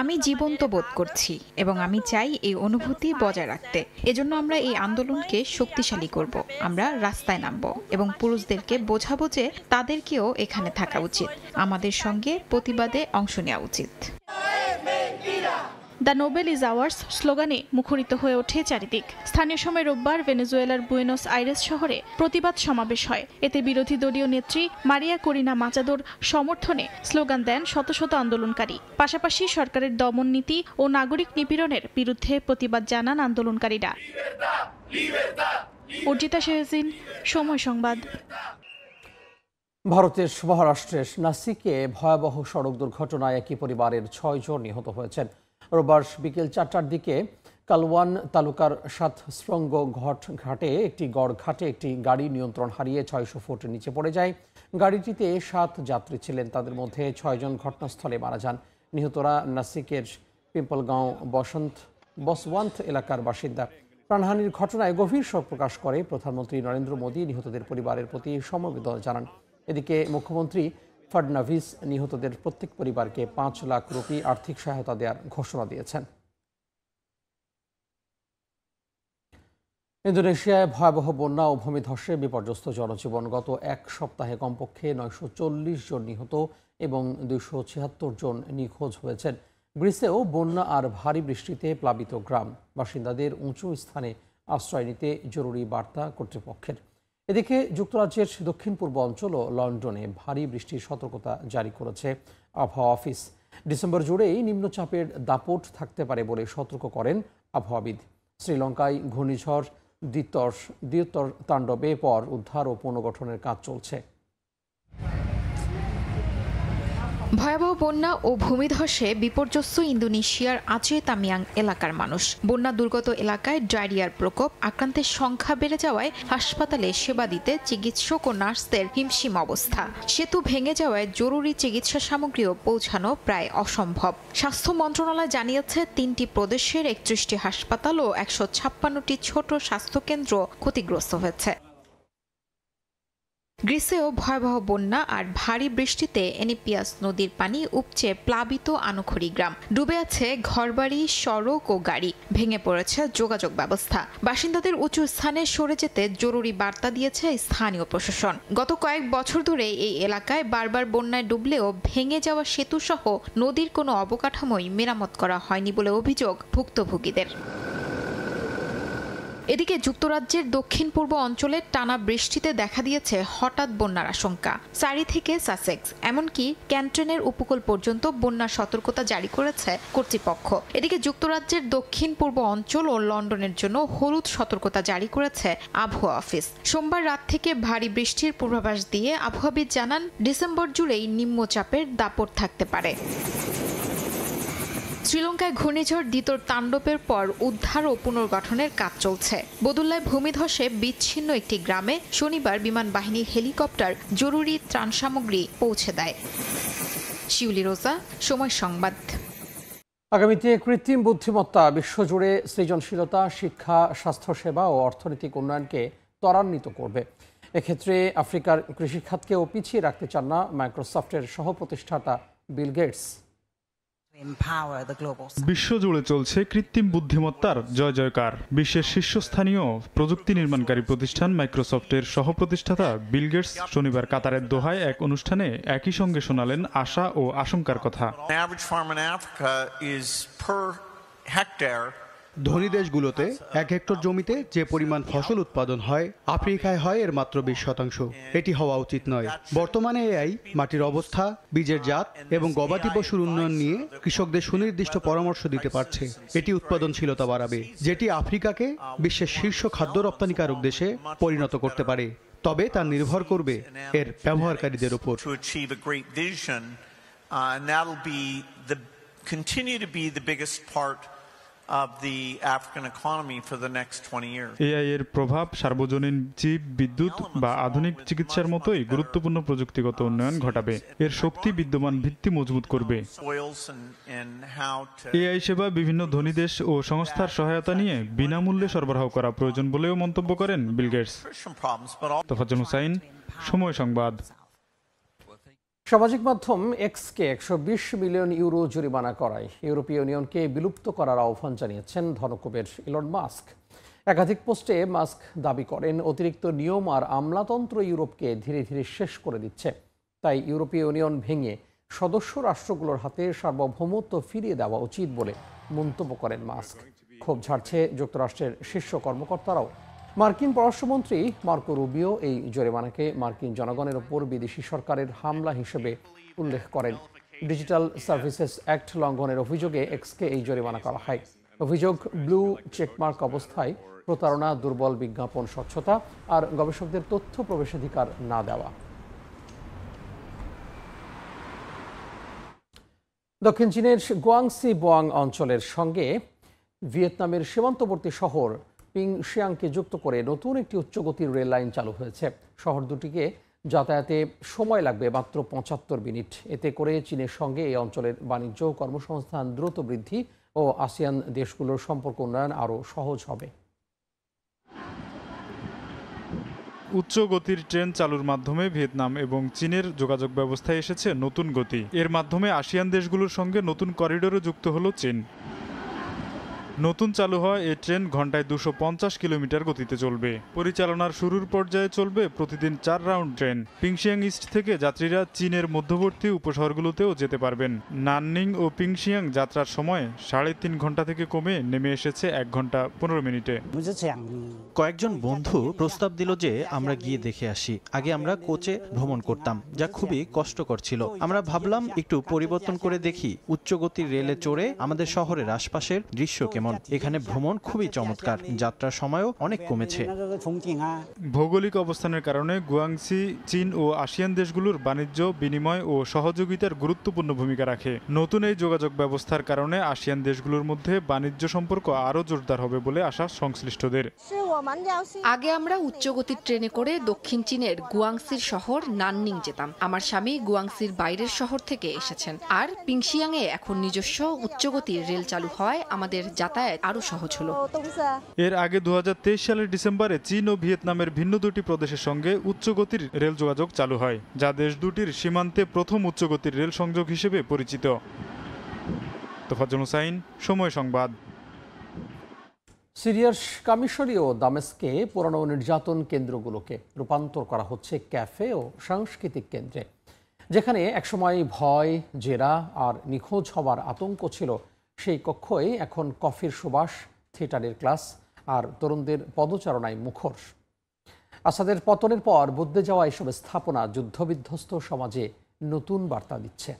আমি জীবন্ত বোধ করছি এবং আমি চাই এই অনুভূতি বজায় রাখতে। এজন্য আমরা এই আন্দোলনকে শক্তিশালী করব। আমরা রাস্তায় নামব এবং পুরুষদেরকে বোঝাবো যে তাদেরকেও এখানে থাকা উচিত, আমাদের সঙ্গে প্রতিবাদে অংশ নেওয়া উচিত। দ্য নোবেল ইজ আওয়ার্স স্লোগানে মুখরিত হয়ে ওঠে চারিদিক। স্থানীয় সময় রোববার ভেনেজুয়েলার বুয়েনোস আইরেস শহরে প্রতিবাদ সমাবেশ হয়। এতে বিরোধী দলীয় নেত্রী মারিয়া করিনা মাচাদোর সমর্থনে স্লোগান দেন শত শত আন্দোলনকারী। পাশাপাশি সরকারের দমন নীতি ও নাগরিক নিপীড়নের বিরুদ্ধে প্রতিবাদ জানান আন্দোলনকারীরা। অর্জিতা শেহজিন, সময় সংবাদ। ভারতের মহারাষ্ট্রের নাসিকে ভয়াবহ সড়ক দুর্ঘটনায় একই পরিবারের 6 জন নিহত হয়েছেন। রোববার বিকেল 4টার দিকে কালওয়ান তালুকার সাতস্রঙ্গ ঘাটে একটি গাড়ি নিয়ন্ত্রণ হারিয়ে 600 ফুট নিচে পড়ে যায়। গাড়িটিতে 7 যাত্রী ছিলেন, তাদের মধ্যে 6 জন ঘটনাস্থলে মারা যান। নিহতরা নাসিকের পিম্পলগাঁও বসওয়ান্ত এলাকার বাসিন্দা। প্রাণহানির ঘটনায় গভীর শোক প্রকাশ করে প্রধানমন্ত্রী নরেন্দ্র মোদী নিহতদের পরিবারের প্রতি সমবেদনা জানান। এদিকে মুখ্যমন্ত্রী ফাডনাভিস নিহতদের প্রত্যেক পরিবারকে 5 লাখ রুপি আর্থিক সহায়তা দেওয়ার ঘোষণা দিয়েছেন। ইন্দোনেশিয়ায় ভয়াবহ বন্যা ও ভূমিধসে বিপর্যস্ত জনজীবন। গত এক সপ্তাহে কমপক্ষে 940 জন নিহত এবং 276 জন নিখোঁজ হয়েছেন। গ্রিসেও বন্যা আর ভারী বৃষ্টিতে প্লাবিত গ্রাম। বাসিন্দাদের উঁচু স্থানে আশ্রয় নিতে জরুরি বার্তা কর্তৃপক্ষের। এদিকে যুক্তরাজ্যের দক্ষিণ পূর্ব অঞ্চল ও লন্ডনে ভারী বৃষ্টির সতর্কতা জারি করেছে আবহাওয়া অফিস। ডিসেম্বর জুড়েই নিম্নচাপের দাপট থাকতে পারে বলে সতর্ক করেন আবহাওয়াবিদ। শ্রীলঙ্কায় ঘূর্ণিঝড় দ্বিতর তাণ্ডবে পর উদ্ধার ও পুনর্গঠনের কাজ চলছে। ভয়াবহ বন্যা ও ভূমিধসে বিপর্যস্ত ইন্দোনেশিয়ার আচে তামিয়াং এলাকার মানুষ। বন্যা দুর্গত এলাকায় ডায়রিয়ার প্রকোপ, আক্রান্তের সংখ্যা বেড়ে যাওয়ায় হাসপাতালে সেবা দিতে চিকিৎসক ও নার্সদের হিমশিম অবস্থা। সেতু ভেঙে যাওয়ায় জরুরি চিকিৎসা সামগ্রীও পৌঁছানো প্রায় অসম্ভব। স্বাস্থ্য মন্ত্রণালয় জানিয়েছে 3টি প্রদেশের 31টি হাসপাতাল ও 156টি ছোট স্বাস্থ্যকেন্দ্র ক্ষতিগ্রস্ত হয়েছে। গ্রিসেও ভয়াবহ বন্যা আর ভারী বৃষ্টিতে এনিপিয়াস নদীর পানি উপচে প্লাবিত আনুখড়ি গ্রাম। ডুবে আছে ঘরবাড়ি, সড়ক ও গাড়ি। ভেঙে পড়েছে যোগাযোগ ব্যবস্থা। বাসিন্দাদের উঁচু স্থানে সরে যেতে জরুরি বার্তা দিয়েছে স্থানীয় প্রশাসন। গত কয়েক বছর ধরে এই এলাকায় বারবার বন্যায় ডুবলেও ভেঙে যাওয়া সেতু সহ নদীর কোনো অবকাঠামোই মেরামত করা হয়নি বলে অভিযোগ ভুক্তভোগীদের। এদিকে যুক্তরাজ্যের দক্ষিণ পূর্ব অঞ্চলে টানা বৃষ্টিতে দেখা দিয়েছে হঠাৎ বন্যার আশঙ্কা। সারি থেকে সাসেক্স এমনকি ক্যান্টনের উপকূল পর্যন্ত বন্যার সতর্কতা জারি করেছে কর্তৃপক্ষ। এদিকে যুক্তরাজ্যের দক্ষিণ পূর্ব অঞ্চল ও লন্ডনের জন্য হলুদ সতর্কতা জারি করেছে আবহাওয়া অফিস। সোমবার রাত থেকে ভারী বৃষ্টির পূর্বাভাস দিয়ে আবহাওয়াবিদ জানান, ডিসেম্বর জুড়েই নিম্নচাপের দাপট থাকতে পারে। শ্রীলঙ্কায় ঘূর্ণিঝড় দ্বিতর তাণ্ডবের পর উদ্ধার ও পুনর্গঠনের কাজ চলছে। বদুল্লায় ভূমিধসে বিচ্ছিন্ন একটি গ্রামে শনিবার বিমান বাহিনীর হেলিকপ্টার জরুরি ত্রাণ সামগ্রী পৌঁছে দেয়। শিউলি রোজা, সময় সংবাদ। আগামীতে কৃত্রিম বুদ্ধিমত্তা বিশ্বজুড়ে সৃজনশীলতা, শিক্ষা, স্বাস্থ্যসেবা ও অর্থনৈতিক উন্নয়নকে ত্বরান্বিত করবে। এক্ষেত্রে আফ্রিকার কৃষিখাতকেও পিছিয়ে রাখতে চান না মাইক্রোসফটের সহ-প্রতিষ্ঠাতা বিল গেটস। বিশ্বজুড়ে চলছে কৃত্রিম বুদ্ধিমত্তার জয় জয়কার। বিশ্বের শীর্ষস্থানীয় প্রযুক্তি নির্মাণকারী প্রতিষ্ঠান মাইক্রোসফটের সহ-প্রতিষ্ঠাতা বিল গেটস শনিবার কাতারের দোহায় এক অনুষ্ঠানে একই সঙ্গে শোনালেন আশা ও আশঙ্কার কথা। ধনী দেশগুলোতে 1 হেক্টর জমিতে যে পরিমাণ ফসল উৎপাদন হয়, আফ্রিকায় হয় এর মাত্র 20%। এটি হওয়া উচিত নয়। বর্তমানে এআই মাটির অবস্থা, বীজের জাত এবং গবাদি পশুর উন্নয়ন নিয়ে কৃষকদের সুনির্দিষ্ট পরামর্শ দিতে পারছে। এটি উৎপাদনশীলতা বাড়াবে, যেটি আফ্রিকাকে বিশ্বের শীর্ষ খাদ্য রপ্তানিকারক দেশে পরিণত করতে পারে। তবে তা নির্ভর করবে এর ব্যবহারকারীদের উপর। এআই এর প্রভাব সার্বজনীন চিপ, বিদ্যুৎ বা আধুনিক চিকিৎসার মতোই গুরুত্বপূর্ণ প্রযুক্তিগত উন্নয়ন ঘটাবে। এর শক্তি বিদ্যমান ভিত্তি মজবুত করবে। এআই সেবা বিভিন্ন ধনী দেশ ও সংস্থার সহায়তা নিয়ে বিনামূল্যে সরবরাহ করা প্রয়োজন বলেও মন্তব্য করেন বিল গেটস। তোফাজ্জল হুসাইন, সময় সংবাদ। সামাজিক মাধ্যম এক্সকে 120 মিলিয়ন ইউরো জরিমানা করায় ইউরোপীয় ইউনিয়নকে বিলুপ্ত করার আহ্বান জানিয়েছেন ধনকুবের ইলন মাস্ক। একাধিক পোস্টে মাস্ক দাবি করেন, অতিরিক্ত নিয়ম আর আমলাতন্ত্র ইউরোপকে ধীরে ধীরে শেষ করে দিচ্ছে। তাই ইউরোপীয় ইউনিয়ন ভেঙে সদস্য রাষ্ট্রগুলোর হাতে সার্বভৌমত্ব ফিরিয়ে দেওয়া উচিত বলে মন্তব্য করেন মাস্ক। ক্ষোভ ঝাড়ছে যুক্তরাষ্ট্রের শীর্ষ কর্মকর্তারাও। মার্কিন পররাষ্ট্রমন্ত্রী মার্কো রুবিও এই জরিমানাকে মার্কিন জনগণের ওপর বিদেশি সরকারের হামলা হিসেবে উল্লেখ করেন। ডিজিটাল সার্ভিসেস অ্যাক্ট লঙ্ঘনের অভিযোগে এক্সকে এই জরিমানা করা হয়। অভিযোগ, ব্লু চেকমার্ক অবস্থায় প্রতারণা, দুর্বল বিজ্ঞাপন স্বচ্ছতা আর গবেষকদের তথ্য প্রবেশাধিকার না দেওয়া। দক্ষিণ চীনের গুয়াংসি বোয়াং অঞ্চলের সঙ্গে ভিয়েতনামের সীমান্তবর্তী শহর পিংশিয়াংকে যুক্ত করে নতুন একটি উচ্চগতির রেল লাইন চালু হয়েছে। শহর দুটিকে যাতায়াতে সময় লাগবে মাত্র 75 মিনিট। এতে করে চীনের সঙ্গে এই অঞ্চলের বাণিজ্য, কর্মসংস্থান দ্রুত বৃদ্ধি ও আসিয়ান দেশগুলোর সম্পর্ক উন্নয়ন আরও সহজ হবে। উচ্চ গতির ট্রেন চালুর মাধ্যমে ভিয়েতনাম এবং চীনের যোগাযোগ ব্যবস্থায় এসেছে নতুন গতি। এর মাধ্যমে আসিয়ান দেশগুলোর সঙ্গে নতুন করিডোরে যুক্ত হলো চীন। নতুন চালু হওয়া এই ট্রেন ঘন্টায় 250 কিলোমিটার গতিতে চলবে। পরিচালনার শুরুর পর্যায়ে চলবে প্রতিদিন 4 রাউন্ড ট্রেন। পিংশিয়াং ইস্ট থেকে যাত্রীরা চীনের মধ্যবর্তী উপশহরগুলোতেও যেতে পারবেন। নাননিং ও পিংশিয়াং যাত্রার সময় 3.5 ঘন্টা থেকে কমে নেমে এসেছে 1 ঘন্টা 15 মিনিটে। কয়েকজন বন্ধু প্রস্তাব দিল যে আমরা গিয়ে দেখে আসি। আগে আমরা কোচে ভ্রমণ করতাম, যা খুবই কষ্টকর ছিল। আমরা ভাবলাম একটু পরিবর্তন করে দেখি, উচ্চ গতির রেলে চড়ে আমাদের শহরের আশপাশের দৃশ্য কেমন। এখানে ভ্রমণ খুবই চমৎকার, যাত্রার সময়ও অনেক কমেছে। ভৌগোলিক অবস্থানের কারণে গুয়াংসি চীন ও আসিয়ান দেশগুলোর বাণিজ্য বিনিময় ও সহযোগিতার গুরুত্বপূর্ণ ভূমিকা রাখে। নতুন এই যোগাযোগ ব্যবস্থার কারণে আসিয়ান দেশগুলোর মধ্যে বাণিজ্য সম্পর্ক আরও জোরদার হবে বলে আশা সংশ্লিষ্টদের। আগে আমরা উচ্চগতির ট্রেনে করে দক্ষিণ চীনের গুয়াংসির শহর নাননিং যেতাম। আমার স্বামী গুয়াংসির বাইরের শহর থেকে এসেছেন, আর পিংশিয়াংয়ে এখন নিজস্ব উচ্চগতির রেল চালু হয় আমাদের যাতায়াত আরো সহজ হলো। এর আগে 2023 সালের ডিসেম্বরে চীন ও ভিয়েতনামের ভিন্ন দুটি প্রদেশের সঙ্গে উচ্চগতির রেল যোগাযোগ চালু হয়, যা দেশ দুটির সীমান্তে প্রথম উচ্চগতির রেল সংযোগ হিসেবে পরিচিত। তোফাজ্জল হোসাইন, সময় সংবাদ। সিরিয়ার কামিশরী ও দামেস্কে পুরানো নির্যাতন কেন্দ্রগুলোকে রূপান্তর করা হচ্ছে ক্যাফে ও সাংস্কৃতিক কেন্দ্রে। যেখানে একসময় ভয়, জেরা আর নিখোঁজ হওয়ার আতঙ্ক ছিল, সেই কক্ষই এখন কফির সুবাস, থিয়েটারের ক্লাস আর তরুণদের পদচারণায় মুখর। আসাদের পতনের পর বদলে যাওয়া এসব স্থাপনা যুদ্ধবিধ্বস্ত সমাজে নতুন বার্তা দিচ্ছে।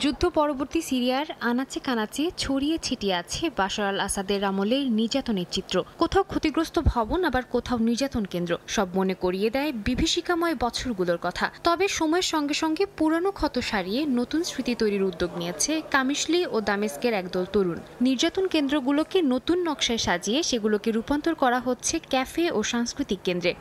যুদ্ধ পরবর্তী সিরিয়ার আনাচে কানাচে ছড়িয়ে ছিটিয়ে আছে বাশার আল আসাদের আমলের নির্যাতনের চিত্র। কোথাও ক্ষতিগ্রস্ত ভবন, আবার কোথাও নির্যাতন কেন্দ্র। সব মনে করিয়ে দেয় বিভীষিকাময় বছরগুলোর কথা। তবে সময়ের সঙ্গে সঙ্গে পুরানো ক্ষত সারিয়ে নতুন স্মৃতি তৈরির উদ্যোগ নিয়েছে কামিশলি ও দামেস্কের একদল তরুণ। নির্যাতন কেন্দ্রগুলোকে নতুন নকশায় সাজিয়ে সেগুলোকে রূপান্তর করা হচ্ছে ক্যাফে ও সাংস্কৃতিক কেন্দ্রে।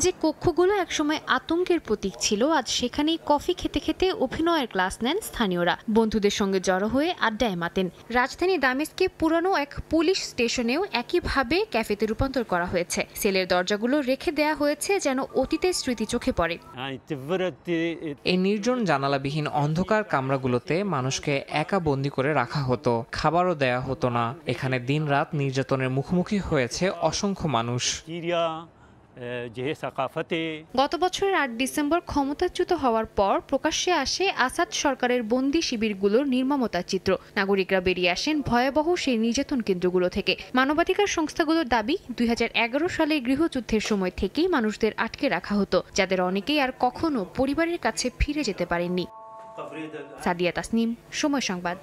যে কক্ষগুলো একসময় আতঙ্কের প্রতীক ছিল, আজ সেখানেই কফি খেতে খেতে অভিনয়ের ক্লাস নেন স্থানীয়রা। বন্ধুদের সঙ্গে জড়ো হয়ে আড্ডায় মাতেন। রাজধানী দামেস্কে পুরানো এক পুলিশ স্টেশনেও একইভাবে ক্যাফেতে রূপান্তর করা হয়েছে। সেলের দরজাগুলো রেখে দেয়া হয়েছে যেন অতীতের স্মৃতি চোখে পড়ে। এই নির্জন জানালাবিহীন অন্ধকার কামরাগুলোতে মানুষকে একা বন্দি করে রাখা হতো, খাবারও দেয়া হতো না। এখানে দিনরাত নির্যাতনের মুখোমুখি হয়েছে অসংখ্য মানুষ। গত বছরের 8 ডিসেম্বর ক্ষমতাচ্যুত হওয়ার পর প্রকাশ্যে আসে আসাদ সরকারের বন্দি শিবিরগুলোর নির্মমতার চিত্র। নাগরিকরা বেরিয়ে আসেন ভয়াবহ সেই নির্যাতন কেন্দ্রগুলো থেকে। মানবাধিকার সংস্থাগুলোর দাবি, 2011 সালে গৃহযুদ্ধের সময় থেকেই মানুষদের আটকে রাখা হতো, যাদের অনেকেই আর কখনো পরিবারের কাছে ফিরে যেতে পারেননি। সাদিয়া তাসনিম, সময় সংবাদ।